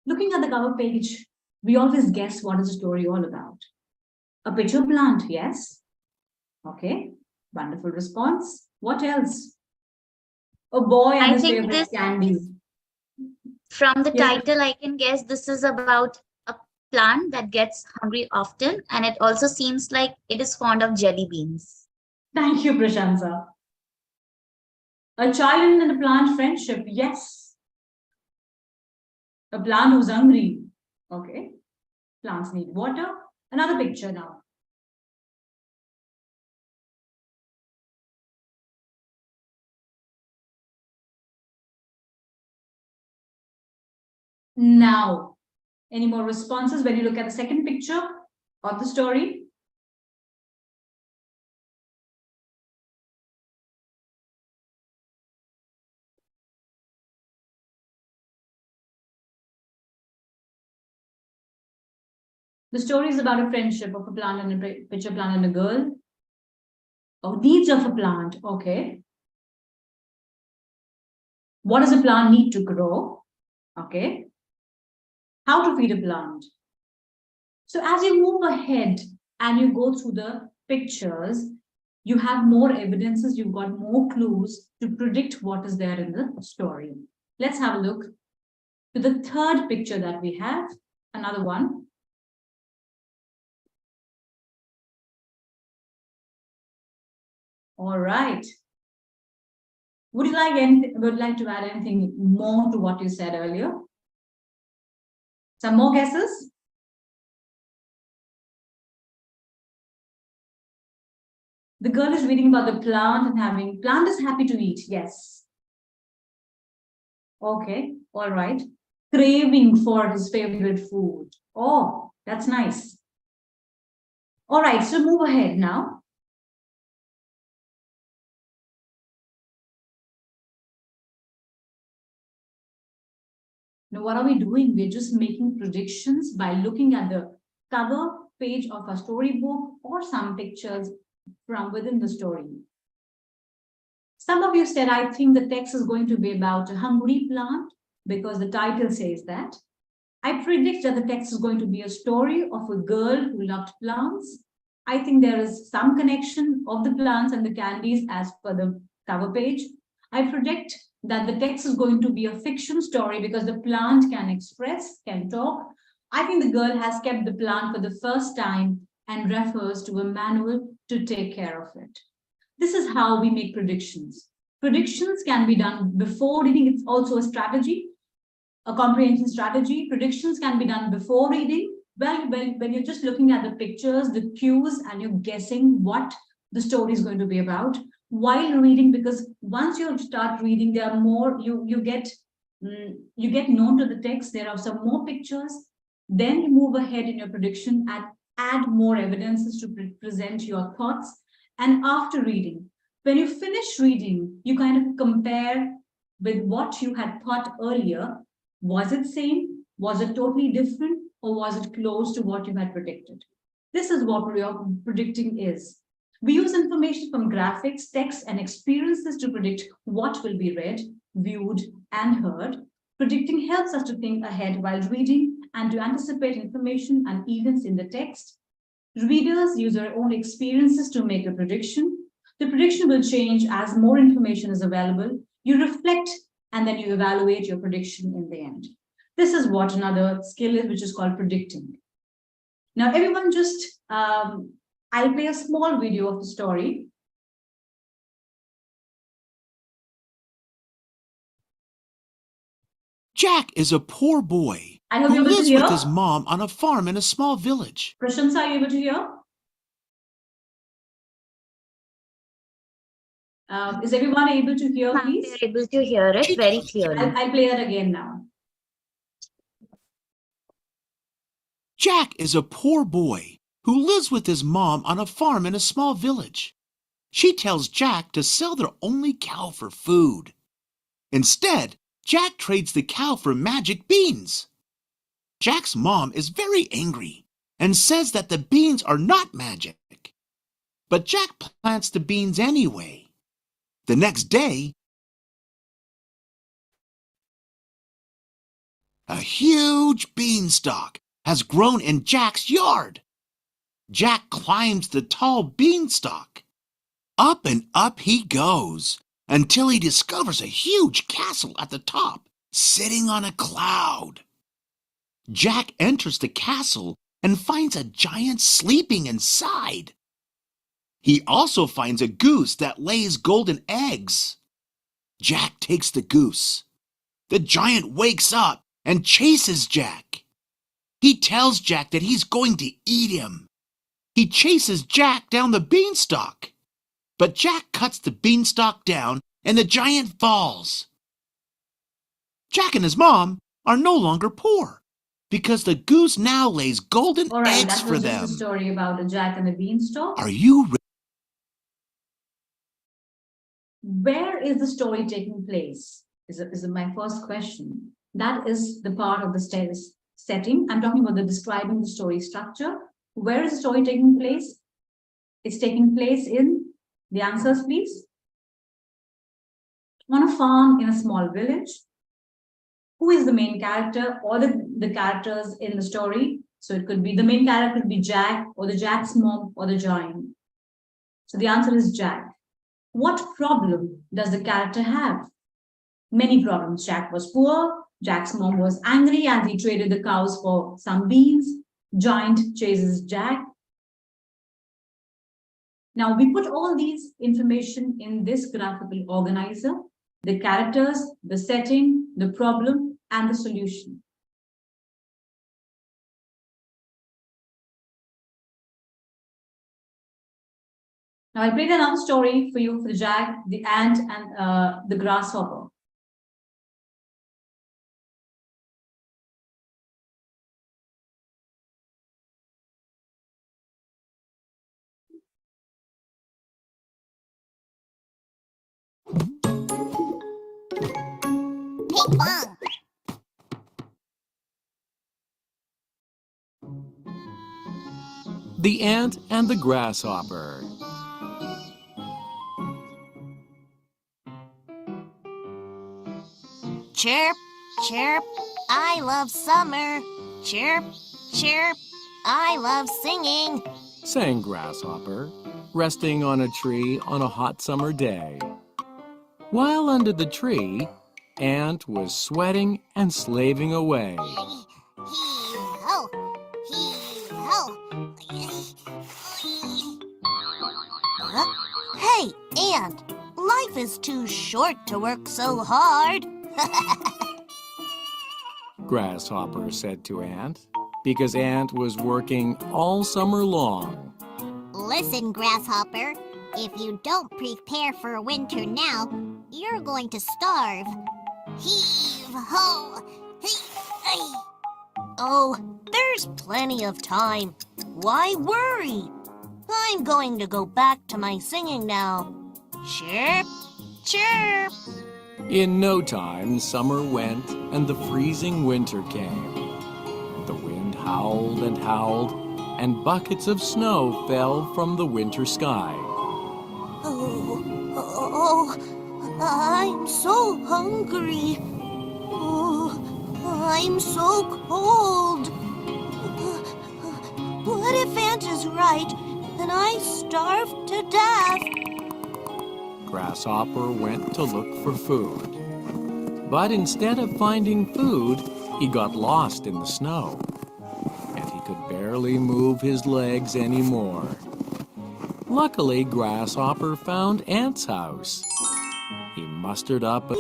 [SPEAKER 2] Looking at the cover page, we always guess what is the story all about. A pitcher plant, yes. Okay, wonderful response. What else? A boy and his favorite candy.
[SPEAKER 1] From the
[SPEAKER 2] Yes.
[SPEAKER 1] title, I can guess this is about a plant that gets hungry often, and it also seems like it is fond of jelly beans.
[SPEAKER 2] Thank you, Prashansa. A child and a plant friendship, yes. A plant who's hungry. Okay. Plants need water. Another picture now. Now, any more responses when you look at the second picture of the story? The story is about a friendship of a plant and a pitcher plant and a girl. Oh, needs of a plant. Okay. What does a plant need to grow? Okay. How to feed a plant? So as you move ahead and you go through the pictures, you have more evidences, you've got more clues to predict what is there in the story. Let's have a look to the third picture that we have, another one. All right. Would you like to add anything more to what you said earlier? Some more guesses? The girl is reading about the plant and plant is happy to eat. Yes. Okay. All right. Craving for his favorite food. Oh, that's nice. All right. So move ahead now. Now, what are we doing? We're just making predictions by looking at the cover page of a storybook or some pictures from within the story. Some of you said, I think the text is going to be about a hungry plant because the title says that. I predict that the text is going to be a story of a girl who loved plants. I think there is some connection of the plants and the candies as per the cover page. I predict that the text is going to be a fiction story because the plant can express, can talk. I think the girl has kept the plant for the first time and refers to a manual to take care of it. This is how we make predictions. Predictions can be done before reading. It's also a strategy, a comprehension strategy. Predictions can be done before reading. Well, when you're just looking at the pictures, the cues, and you're guessing what the story is going to be about while reading, because once you start reading, there are more, you get known to the text, there are some more pictures, then you move ahead in your prediction and add more evidences to present your thoughts. And after reading, When you finish reading, you kind of compare with what you had thought earlier. Was it same? Was it totally different? Or was it close to what you had predicted? This is what predicting is. We use information from graphics, text, and experiences to predict what will be read, viewed, and heard. Predicting helps us to think ahead while reading and to anticipate information and events in the text. Readers use their own experiences to make a prediction. The prediction will change as more information is available. You reflect and then you evaluate your prediction in the end. This is what another skill is, which is called predicting. Now, everyone just, I'll play a small video of the story.
[SPEAKER 3] Jack is a poor boy
[SPEAKER 2] I hope
[SPEAKER 3] who
[SPEAKER 2] you're able to
[SPEAKER 3] lives
[SPEAKER 2] hear.
[SPEAKER 3] with his mom on a farm in a small village.
[SPEAKER 2] Prashansa, are you able to hear? Is everyone able to hear,
[SPEAKER 1] Ma'am,
[SPEAKER 2] please?
[SPEAKER 1] we're able to hear it very clearly.
[SPEAKER 2] I'll play it again now.
[SPEAKER 3] Jack is a poor boy who lives with his mom on a farm in a small village. She tells Jack to sell their only cow for food. Instead, Jack trades the cow for magic beans. Jack's mom is very angry and says that the beans are not magic. But Jack plants the beans anyway. The next day, a huge beanstalk has grown in Jack's yard. Jack climbs the tall beanstalk. Up and up he goes until he discovers a huge castle at the top, sitting on a cloud. Jack enters the castle and finds a giant sleeping inside. He also finds a goose that lays golden eggs. Jack takes the goose. The giant wakes up and chases Jack. He tells Jack that he's going to eat him. He chases Jack down the beanstalk. But Jack cuts the beanstalk down and the giant falls. Jack and his mom are no longer poor because the goose now lays golden
[SPEAKER 2] All right,
[SPEAKER 3] eggs
[SPEAKER 2] that
[SPEAKER 3] for
[SPEAKER 2] was
[SPEAKER 3] them.
[SPEAKER 2] just a story about a Jack and the Beanstalk.
[SPEAKER 3] Are you ready?
[SPEAKER 2] Where is the story taking place? Is my first question. That is the part of the setting. I'm talking about the describing the story structure. Where is the story taking place? It's taking place in the answers, please. On a farm in a small village. Who is the main character or the characters in the story? So it could be the main character could be Jack or the Jack's mom or the giant. So the answer is Jack. What problem does the character have? Many problems. Jack was poor. Jack's mom was angry and he traded the cows for some beans. Giant chases Jack. Now we put all these information in this graphical organizer, the characters, the setting, the problem, and the solution. Now I played another story for you for the Jack, the ant, and the grasshopper.
[SPEAKER 5] Ping pong.
[SPEAKER 6] The Ant and the Grasshopper.
[SPEAKER 5] Chirp, chirp, I love summer. Chirp, chirp, I love singing.
[SPEAKER 6] Sang Grasshopper, resting on a tree on a hot summer day. While under the tree, Ant was sweating and slaving away.
[SPEAKER 5] Hee-ho, hee-ho. Hey, Ant, life is too short to work so hard.
[SPEAKER 6] Grasshopper said to Ant, because Ant was working all summer long.
[SPEAKER 5] Listen, Grasshopper, if you don't prepare for winter now, you're going to starve. Heave-ho! Hee-hey! Oh, there's plenty of time. Why worry? I'm going to go back to my singing now. Chirp, chirp.
[SPEAKER 6] In no time, summer went and the freezing winter came. The wind howled and howled, and buckets of snow fell from the winter sky.
[SPEAKER 5] Oh, I'm so hungry. Oh, I'm so cold. What if Aunt is right and I starve to death?
[SPEAKER 6] Grasshopper went to look for food. But instead of finding food, he got lost in the snow. And he could barely move his legs anymore. Luckily, Grasshopper found Ant's house. He mustered up a...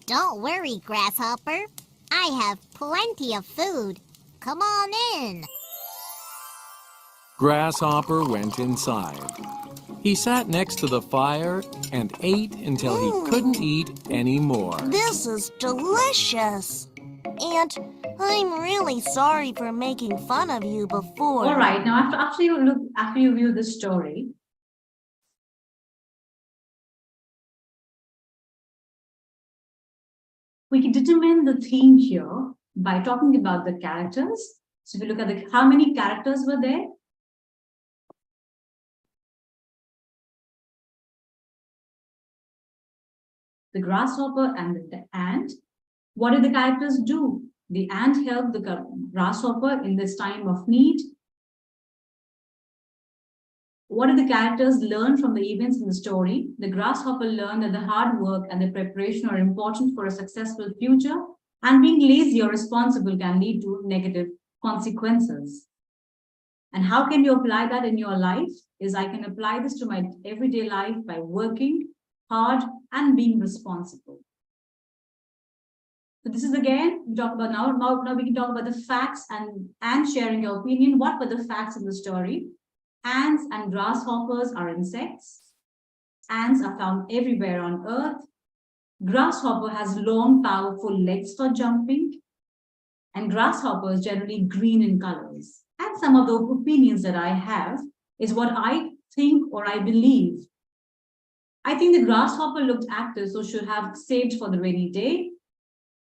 [SPEAKER 5] Don't worry, Grasshopper. I have plenty of food. Come on in.
[SPEAKER 6] Grasshopper went inside. He sat next to the fire and ate until he couldn't eat anymore.
[SPEAKER 5] This is delicious. Aunt, I'm really sorry for making fun of you before.
[SPEAKER 2] All right, now after you view the story, we can determine the theme here by talking about the characters. So if you look at how many characters were there? The grasshopper and the ant. What did the characters do? The ant helped the grasshopper in this time of need. What did the characters learn from the events in the story? The grasshopper learned that the hard work and the preparation are important for a successful future, and being lazy or irresponsible can lead to negative consequences. And how can you apply that in your life? I can apply this to my everyday life by working hard and being responsible. So this is again, we talk about now we can talk about the facts and sharing your opinion. What were the facts in the story? Ants and grasshoppers are insects. Ants are found everywhere on earth. Grasshopper has long, powerful legs for jumping. And grasshopper is generally green in colors. And some of the opinions that I have is what I think or I believe. I think the grasshopper looked active, so should have saved for the rainy day.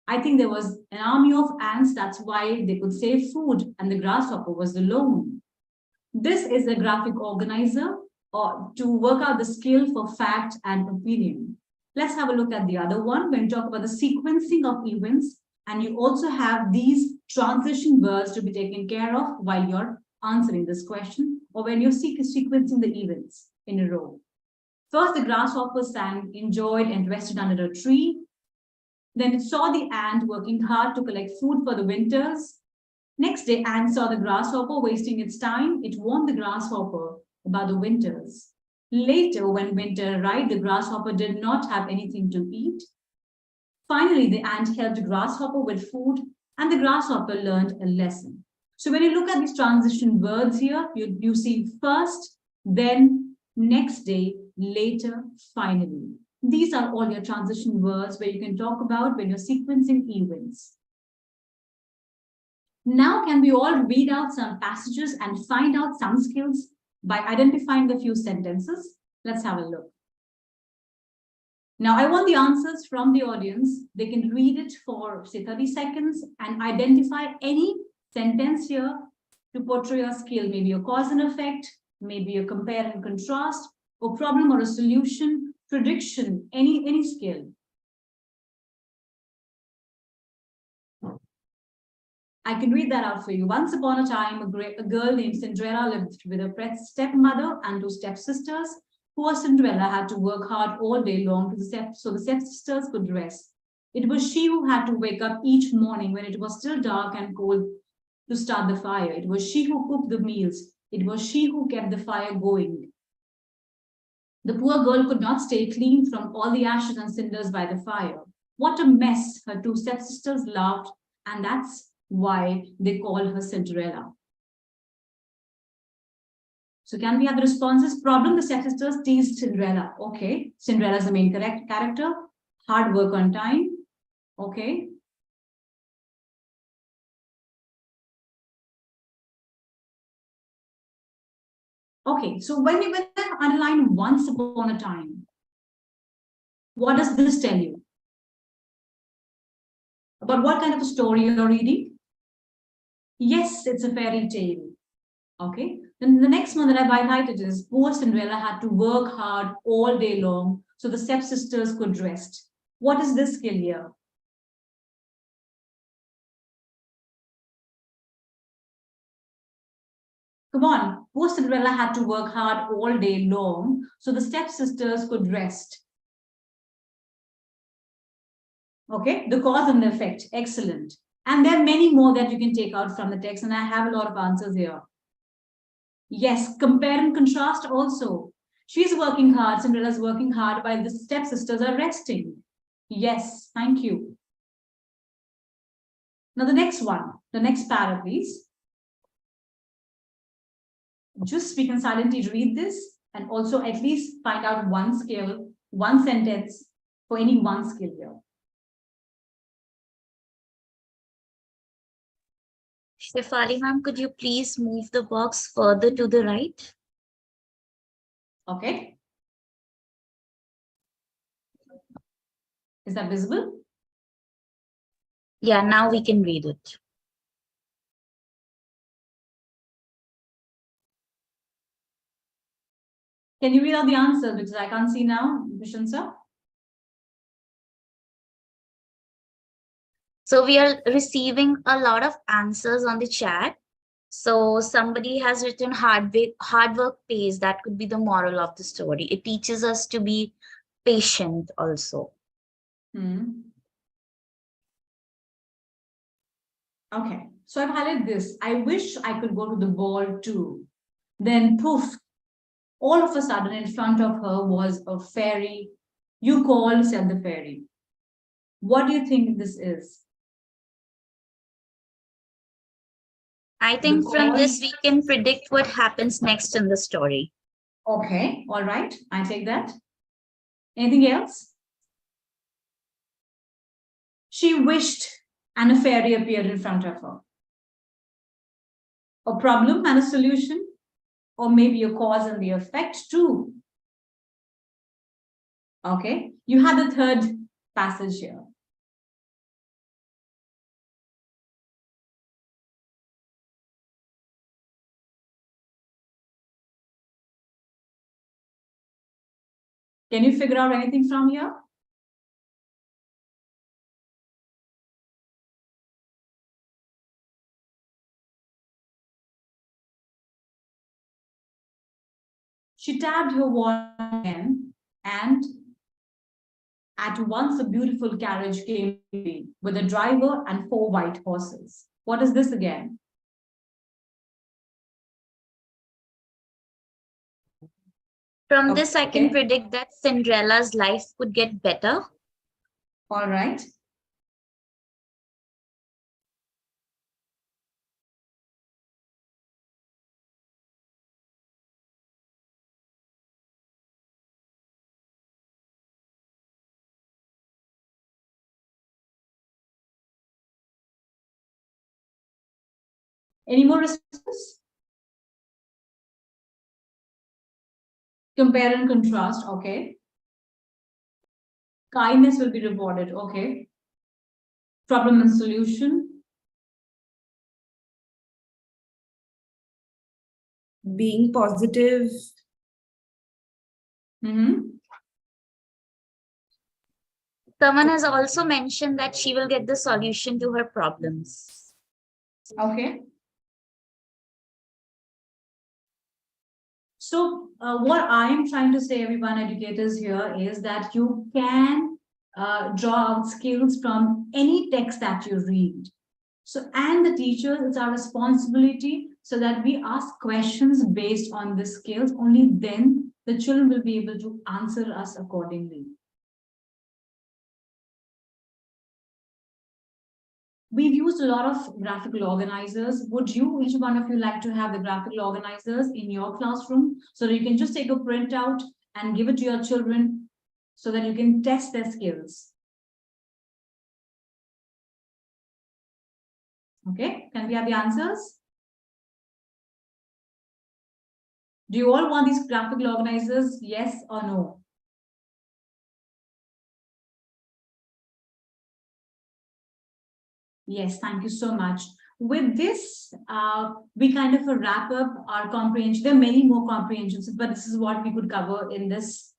[SPEAKER 2] I think there was an army of ants, that's why they could save food, and the grasshopper was alone. This is a graphic organizer or to work out the skill for fact and opinion. Let's have a look at the other one when we talk about the sequencing of events, and you also have these transition words to be taken care of while you're answering this question or when you're sequencing the events in a row. First, the grasshopper sang, enjoyed, and rested under a tree. Then it saw the ant working hard to collect food for the winters. Next day, ant saw the grasshopper wasting its time. It warned the grasshopper about the winters. Later, when winter arrived, the grasshopper did not have anything to eat. Finally, the ant helped the grasshopper with food, and the grasshopper learned a lesson. So when you look at these transition words here, you see first, then, next day, later, finally. These are all your transition words where you can talk about when you're sequencing events. Now, can we all read out some passages and find out some skills by identifying a few sentences? Let's have a look. Now, I want the answers from the audience. They can read it for, say, 30 seconds and identify any sentence here to portray a skill, maybe a cause and effect, maybe a compare and contrast, a problem or a solution, prediction, any skill. I can read that out for you. Once upon a time, a girl named Cinderella lived with her stepmother and two stepsisters. Poor Cinderella had to work hard all day long so the stepsisters could rest. It was she who had to wake up each morning when it was still dark and cold to start the fire. It was she who cooked the meals. It was she who kept the fire going. The poor girl could not stay clean from all the ashes and cinders by the fire. What a mess, her two stepsisters laughed, and that's why they call her Cinderella. So can we have the responses? Problem, the stepsisters teased Cinderella. Okay, Cinderella is the main character. Hard work on time. Okay. Okay, so when I underline once upon a time, what does this tell you? About what kind of a story you're reading? Yes, it's a fairy tale. Okay, then the next one that I've highlighted is poor Cinderella had to work hard all day long so the stepsisters could rest. What is this skill here? Come on, poor Cinderella had to work hard all day long so the stepsisters could rest. Okay, the cause and the effect, excellent. And there are many more that you can take out from the text, and I have a lot of answers here. Yes, compare and contrast also. She's working hard, Cinderella's working hard, while the stepsisters are resting. Yes, thank you. Now the next one, the next para, please. Just we can silently read this and also at least find out one skill, one sentence for any one skill here.
[SPEAKER 1] Shefali ma'am, could you please move the box further to the right?
[SPEAKER 2] Okay. Is that visible?
[SPEAKER 1] Yeah, now we can read it.
[SPEAKER 2] Can you read out the answer because I can't see now, Vishan sir?
[SPEAKER 1] So we are receiving a lot of answers on the chat. So somebody has written hard work pays. That could be the moral of the story. It teaches us to be patient also.
[SPEAKER 2] Okay, so I've highlighted this. I wish I could go to the ball too. Then poof, all of a sudden in front of her was a fairy. You call, said the fairy. What do you think this is?
[SPEAKER 1] I think from this we can predict what happens next in the story.
[SPEAKER 2] Okay, all right, I take that. Anything else? She wished and a fairy appeared in front of her. A problem and a solution, or maybe a cause and the effect too. Okay, you have the third passage here. Can you figure out anything from here? She tapped her wand again, and at once a beautiful carriage came with a driver and 4 white horses. What is this again?
[SPEAKER 1] From this, I can predict that Cinderella's life could get better.
[SPEAKER 2] All right. Any more responses? Compare and contrast, okay. Kindness will be rewarded, okay. Problem and solution.
[SPEAKER 7] Being positive.
[SPEAKER 1] Someone has also mentioned that she will get the solution to her problems.
[SPEAKER 2] Okay. So what I'm trying to say, everyone, educators here, is that you can draw out skills from any text that you read. So, and the teachers, it's our responsibility so that we ask questions based on the skills. Only then the children will be able to answer us accordingly. We've used a lot of graphical organizers. Would you, each one of you, like to have the graphical organizers in your classroom so that you can just take a printout and give it to your children so that you can test their skills? Okay, can we have the answers? Do you all want these graphical organizers? Yes or no? Yes, thank you so much. With this, we kind of wrap up our comprehension. There are many more comprehensions, but this is what we could cover in this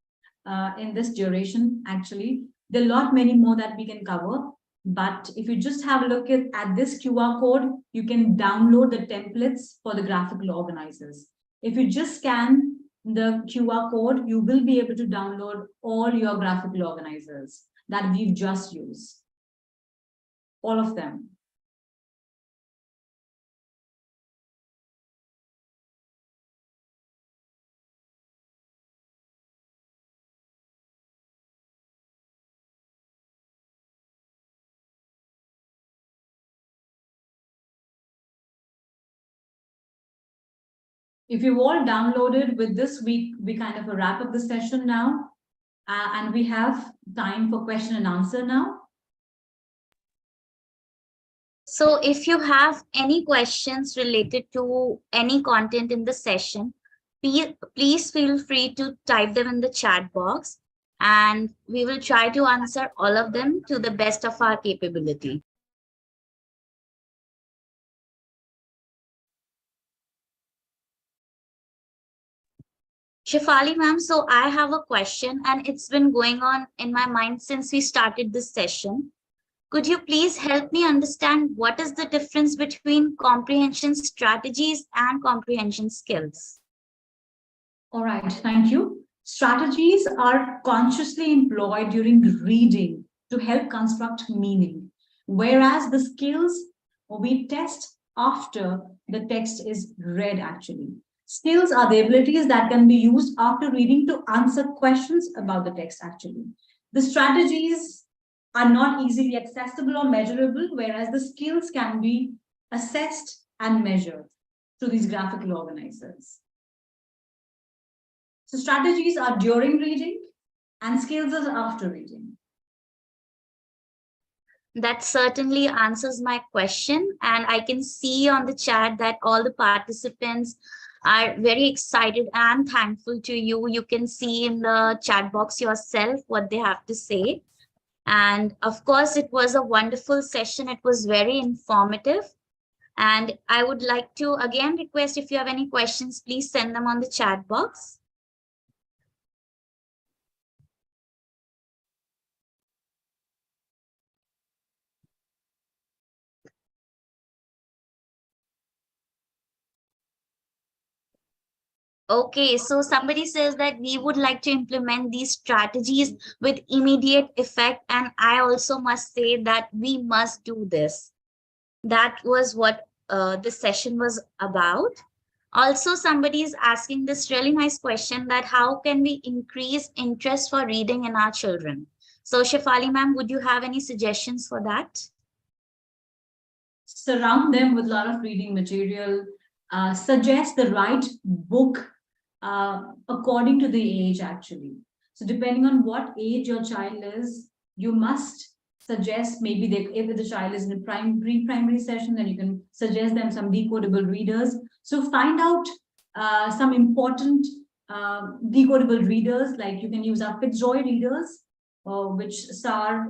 [SPEAKER 2] duration. Actually, there are a lot many more that we can cover. But if you just have a look at this QR code, you can download the templates for the graphical organizers. If you just scan the QR code, you will be able to download all your graphical organizers that we've just used. All of them. If you've all downloaded with this week, we kind of wrap up the session now. And we have time for question and answer now.
[SPEAKER 1] So if you have any questions related to any content in the session, please feel free to type them in the chat box, and we will try to answer all of them to the best of our capability. Shefali ma'am, so I have a question and it's been going on in my mind since we started this session. Could you please help me understand what is the difference between comprehension strategies and comprehension skills?
[SPEAKER 2] All right, thank you. Strategies are consciously employed during reading to help construct meaning, whereas the skills we test after the text is read actually. Skills are the abilities that can be used after reading to answer questions about the text actually. The strategies are not easily accessible or measurable, whereas the skills can be assessed and measured through these graphical organizers. So strategies are during reading and skills are after reading.
[SPEAKER 1] That certainly answers my question. And I can see on the chat that all the participants are very excited and thankful to you. You can see in the chat box yourself what they have to say. And of course, it was a wonderful session. It was very informative. And I would like to again request, if you have any questions, please send them on the chat box. Okay, so somebody says that we would like to implement these strategies with immediate effect. And I also must say that we must do this. That was what this session was about. Also, somebody is asking this really nice question that how can we increase interest for reading in our children? So Shefali ma'am, would you have any suggestions for that?
[SPEAKER 2] Surround them with a lot of reading material, suggest the right book according to the age actually. So depending on what age your child is, you must suggest maybe if the child is in a primary session, then you can suggest them some decodable readers. So find out some important decodable readers, like you can use our Fitzroy readers, which SAR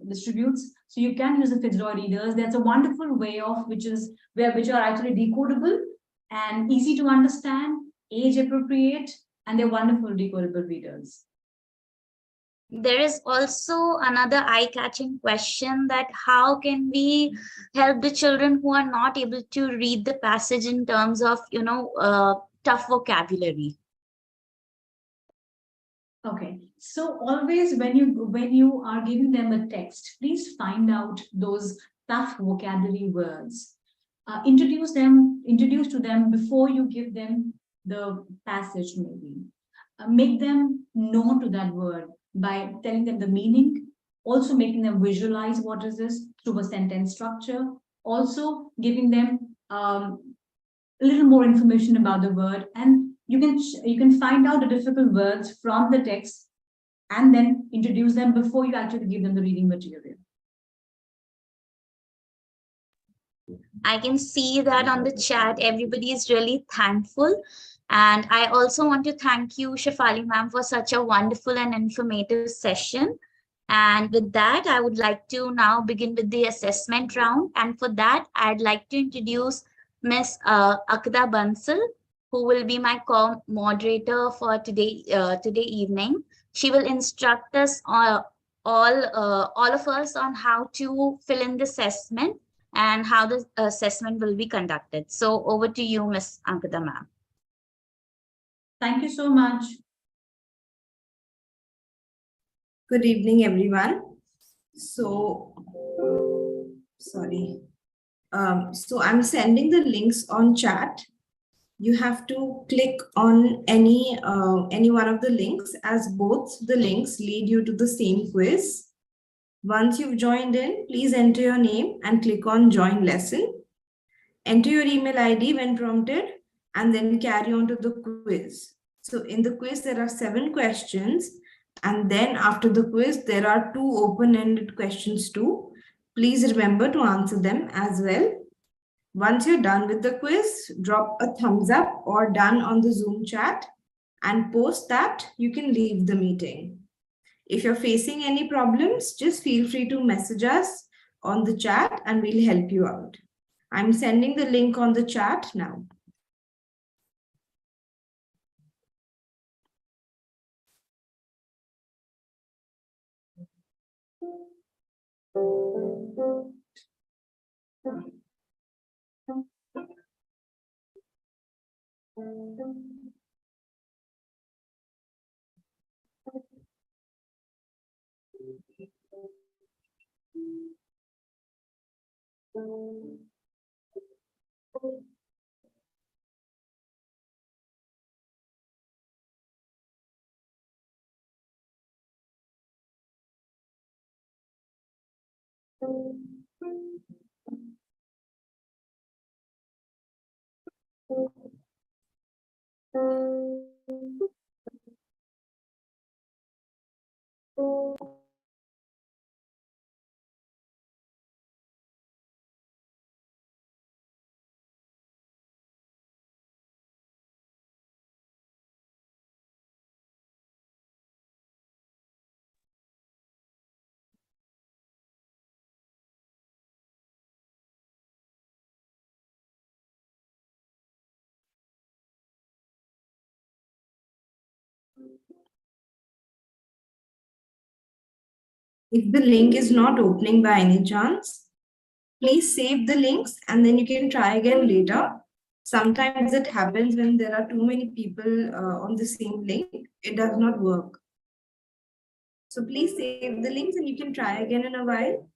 [SPEAKER 2] distributes. So you can use the Fitzroy readers. That's a wonderful way of which are actually decodable and easy to understand, age appropriate, and they're wonderful decodable readers.
[SPEAKER 1] There is also another eye-catching question that how can we help the children who are not able to read the passage in terms of, tough vocabulary?
[SPEAKER 2] Okay, so always when you are giving them a text, please find out those tough vocabulary words. Introduce to them before you give them the passage maybe. Make them known to that word by telling them the meaning, also making them visualize what is this through a sentence structure, also giving them a little more information about the word, and you can find out the difficult words from the text and then introduce them before you actually give them the reading material.
[SPEAKER 1] I can see that on the chat, everybody is really thankful. And I also want to thank you, Shafali ma'am, for such a wonderful and informative session. And with that, I would like to now begin with the assessment round. And for that, I'd like to introduce Miss Akda Bansal, who will be my co-moderator for today evening. She will instruct us all of us on how to fill in the assessment and how the assessment will be conducted. So over to you, Miss Ankita ma'am.
[SPEAKER 2] Thank you so much.
[SPEAKER 7] Good evening, everyone. So, sorry. So I'm sending the links on chat. You have to click on any one of the links, as both the links lead you to the same quiz. Once you've joined in, please enter your name and click on join lesson. Enter your email ID when prompted and then carry on to the quiz. So in the quiz, there are 7 questions. And then after the quiz, there are 2 open-ended questions too. Please remember to answer them as well. Once you're done with the quiz, drop a thumbs up or done on the Zoom chat, and post that, you can leave the meeting. If you're facing any problems, just feel free to message us on the chat and we'll help you out. I'm sending the link on the chat now. If the link is not opening by any chance, please save the links and then you can try again later. Sometimes it happens when there are too many people on the same link, it does not work. So please save the links and you can try again in a while.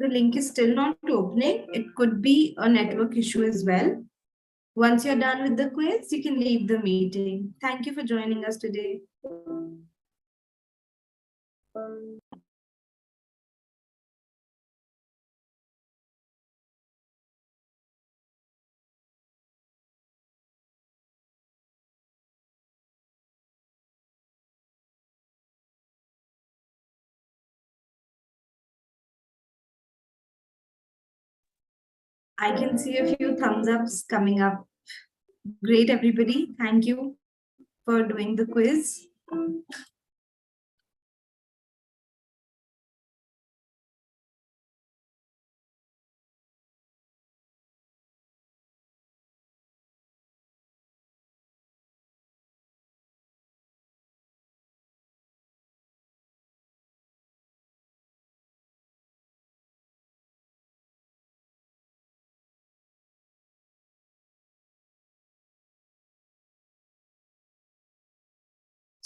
[SPEAKER 7] The link is still not opening. It could be a network issue as well. Once you're done with the quiz, you can leave the meeting. Thank you for joining us today. I can see a few thumbs ups coming up. Great, everybody. Thank you for doing the quiz.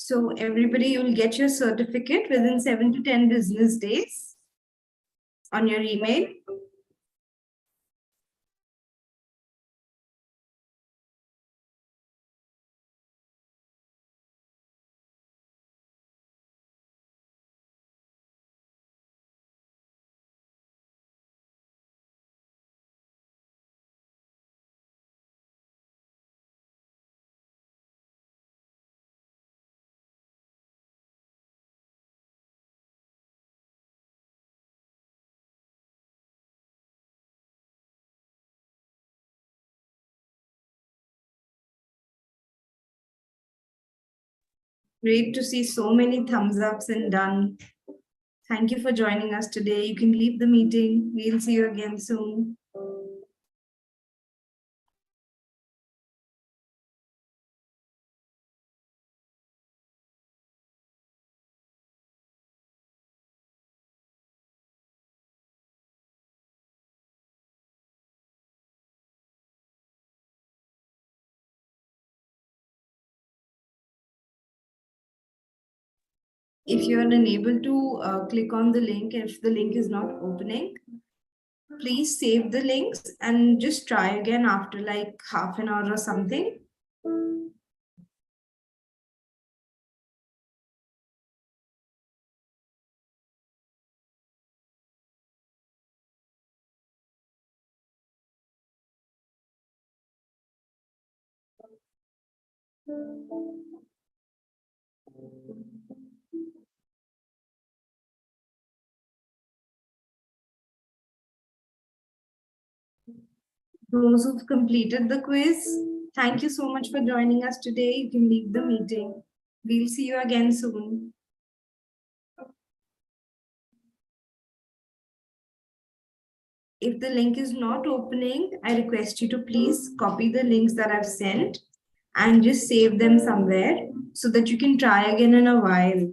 [SPEAKER 7] So everybody, you'll get your certificate within 7 to 10 business days on your email. Great to see so many thumbs ups and done. Thank you for joining us today. You can leave the meeting. We'll see you again soon. If you're unable to click on the link, if the link is not opening, please save the links and just try again after like half an hour or something. Those who've completed the quiz, thank you so much for joining us today. You can leave the meeting. We'll see you again soon. If the link is not opening, I request you to please copy the links that I've sent and just save them somewhere so that you can try again in a while.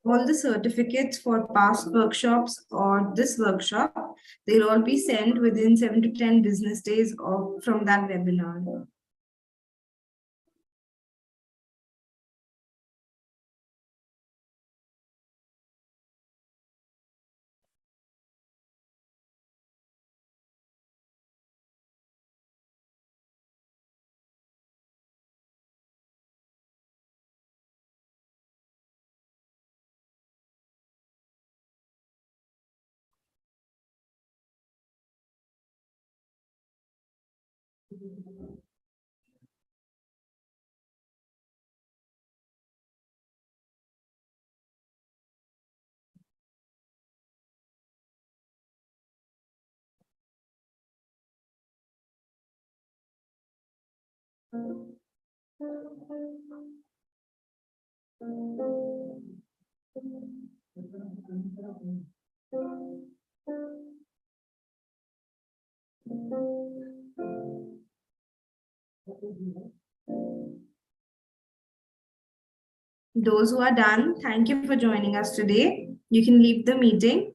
[SPEAKER 7] All the certificates for past workshops or this workshop, they'll all be sent within 7 to 10 business days from that webinar. Those who are done, thank you for joining us today. You can leave the meeting.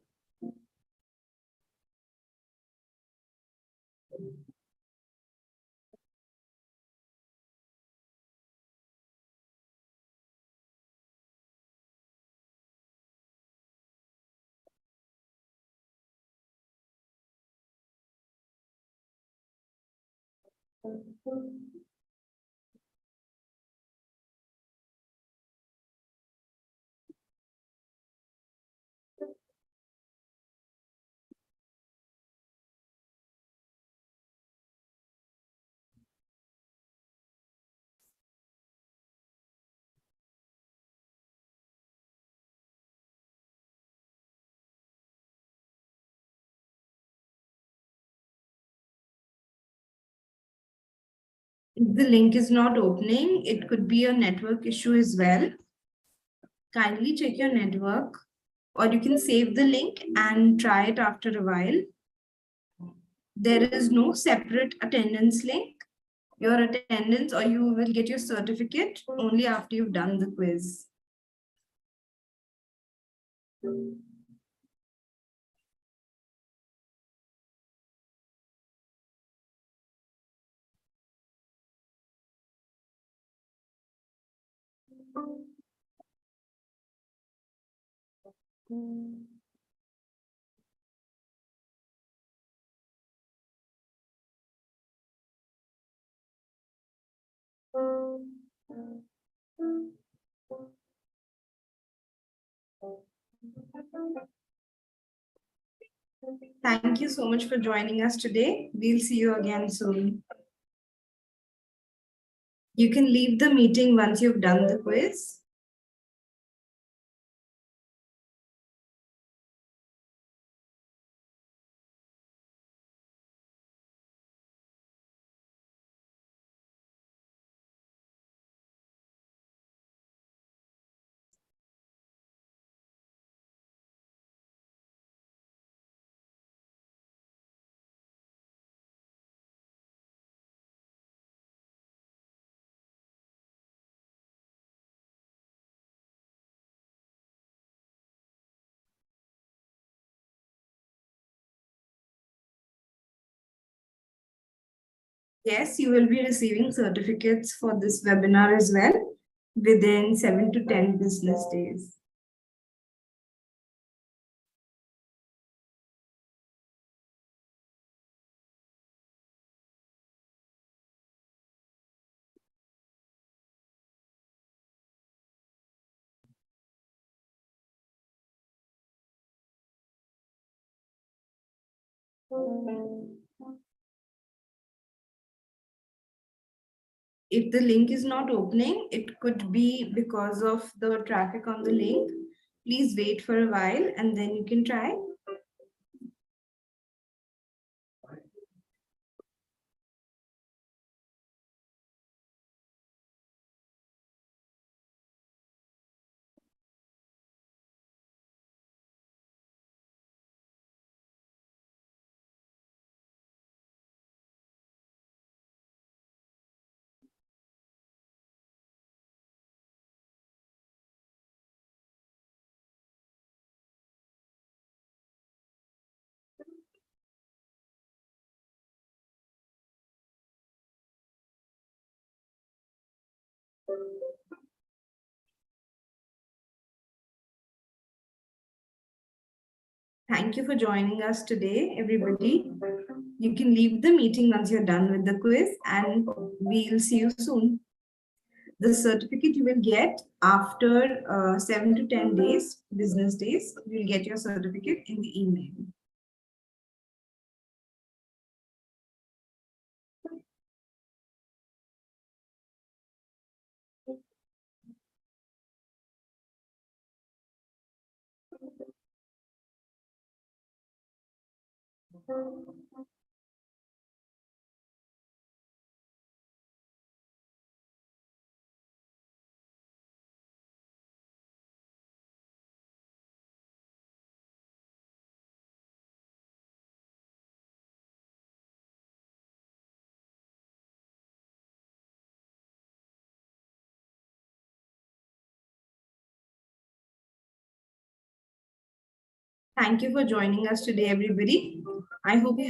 [SPEAKER 7] If the link is not opening, it could be a network issue as well. Kindly check your network, or you can save the link and try it after a while. There is no separate attendance link. your attendance, or you will get your certificate only after you've done the quiz. Thank you so much for joining us today. We'll see you again soon. You can leave the meeting once you've done the quiz. Yes, you will be receiving certificates for this webinar as well within 7 to 10 business days. If the link is not opening, it could be because of the traffic on the link. Please wait for a while and then you can try. Thank you for joining us today, everybody. You can leave the meeting once you're done with the quiz, and we'll see you soon. The certificate you will get after 7 to 10 days, business days. You'll get your certificate in the email. Thank you for joining us today, everybody. I hope you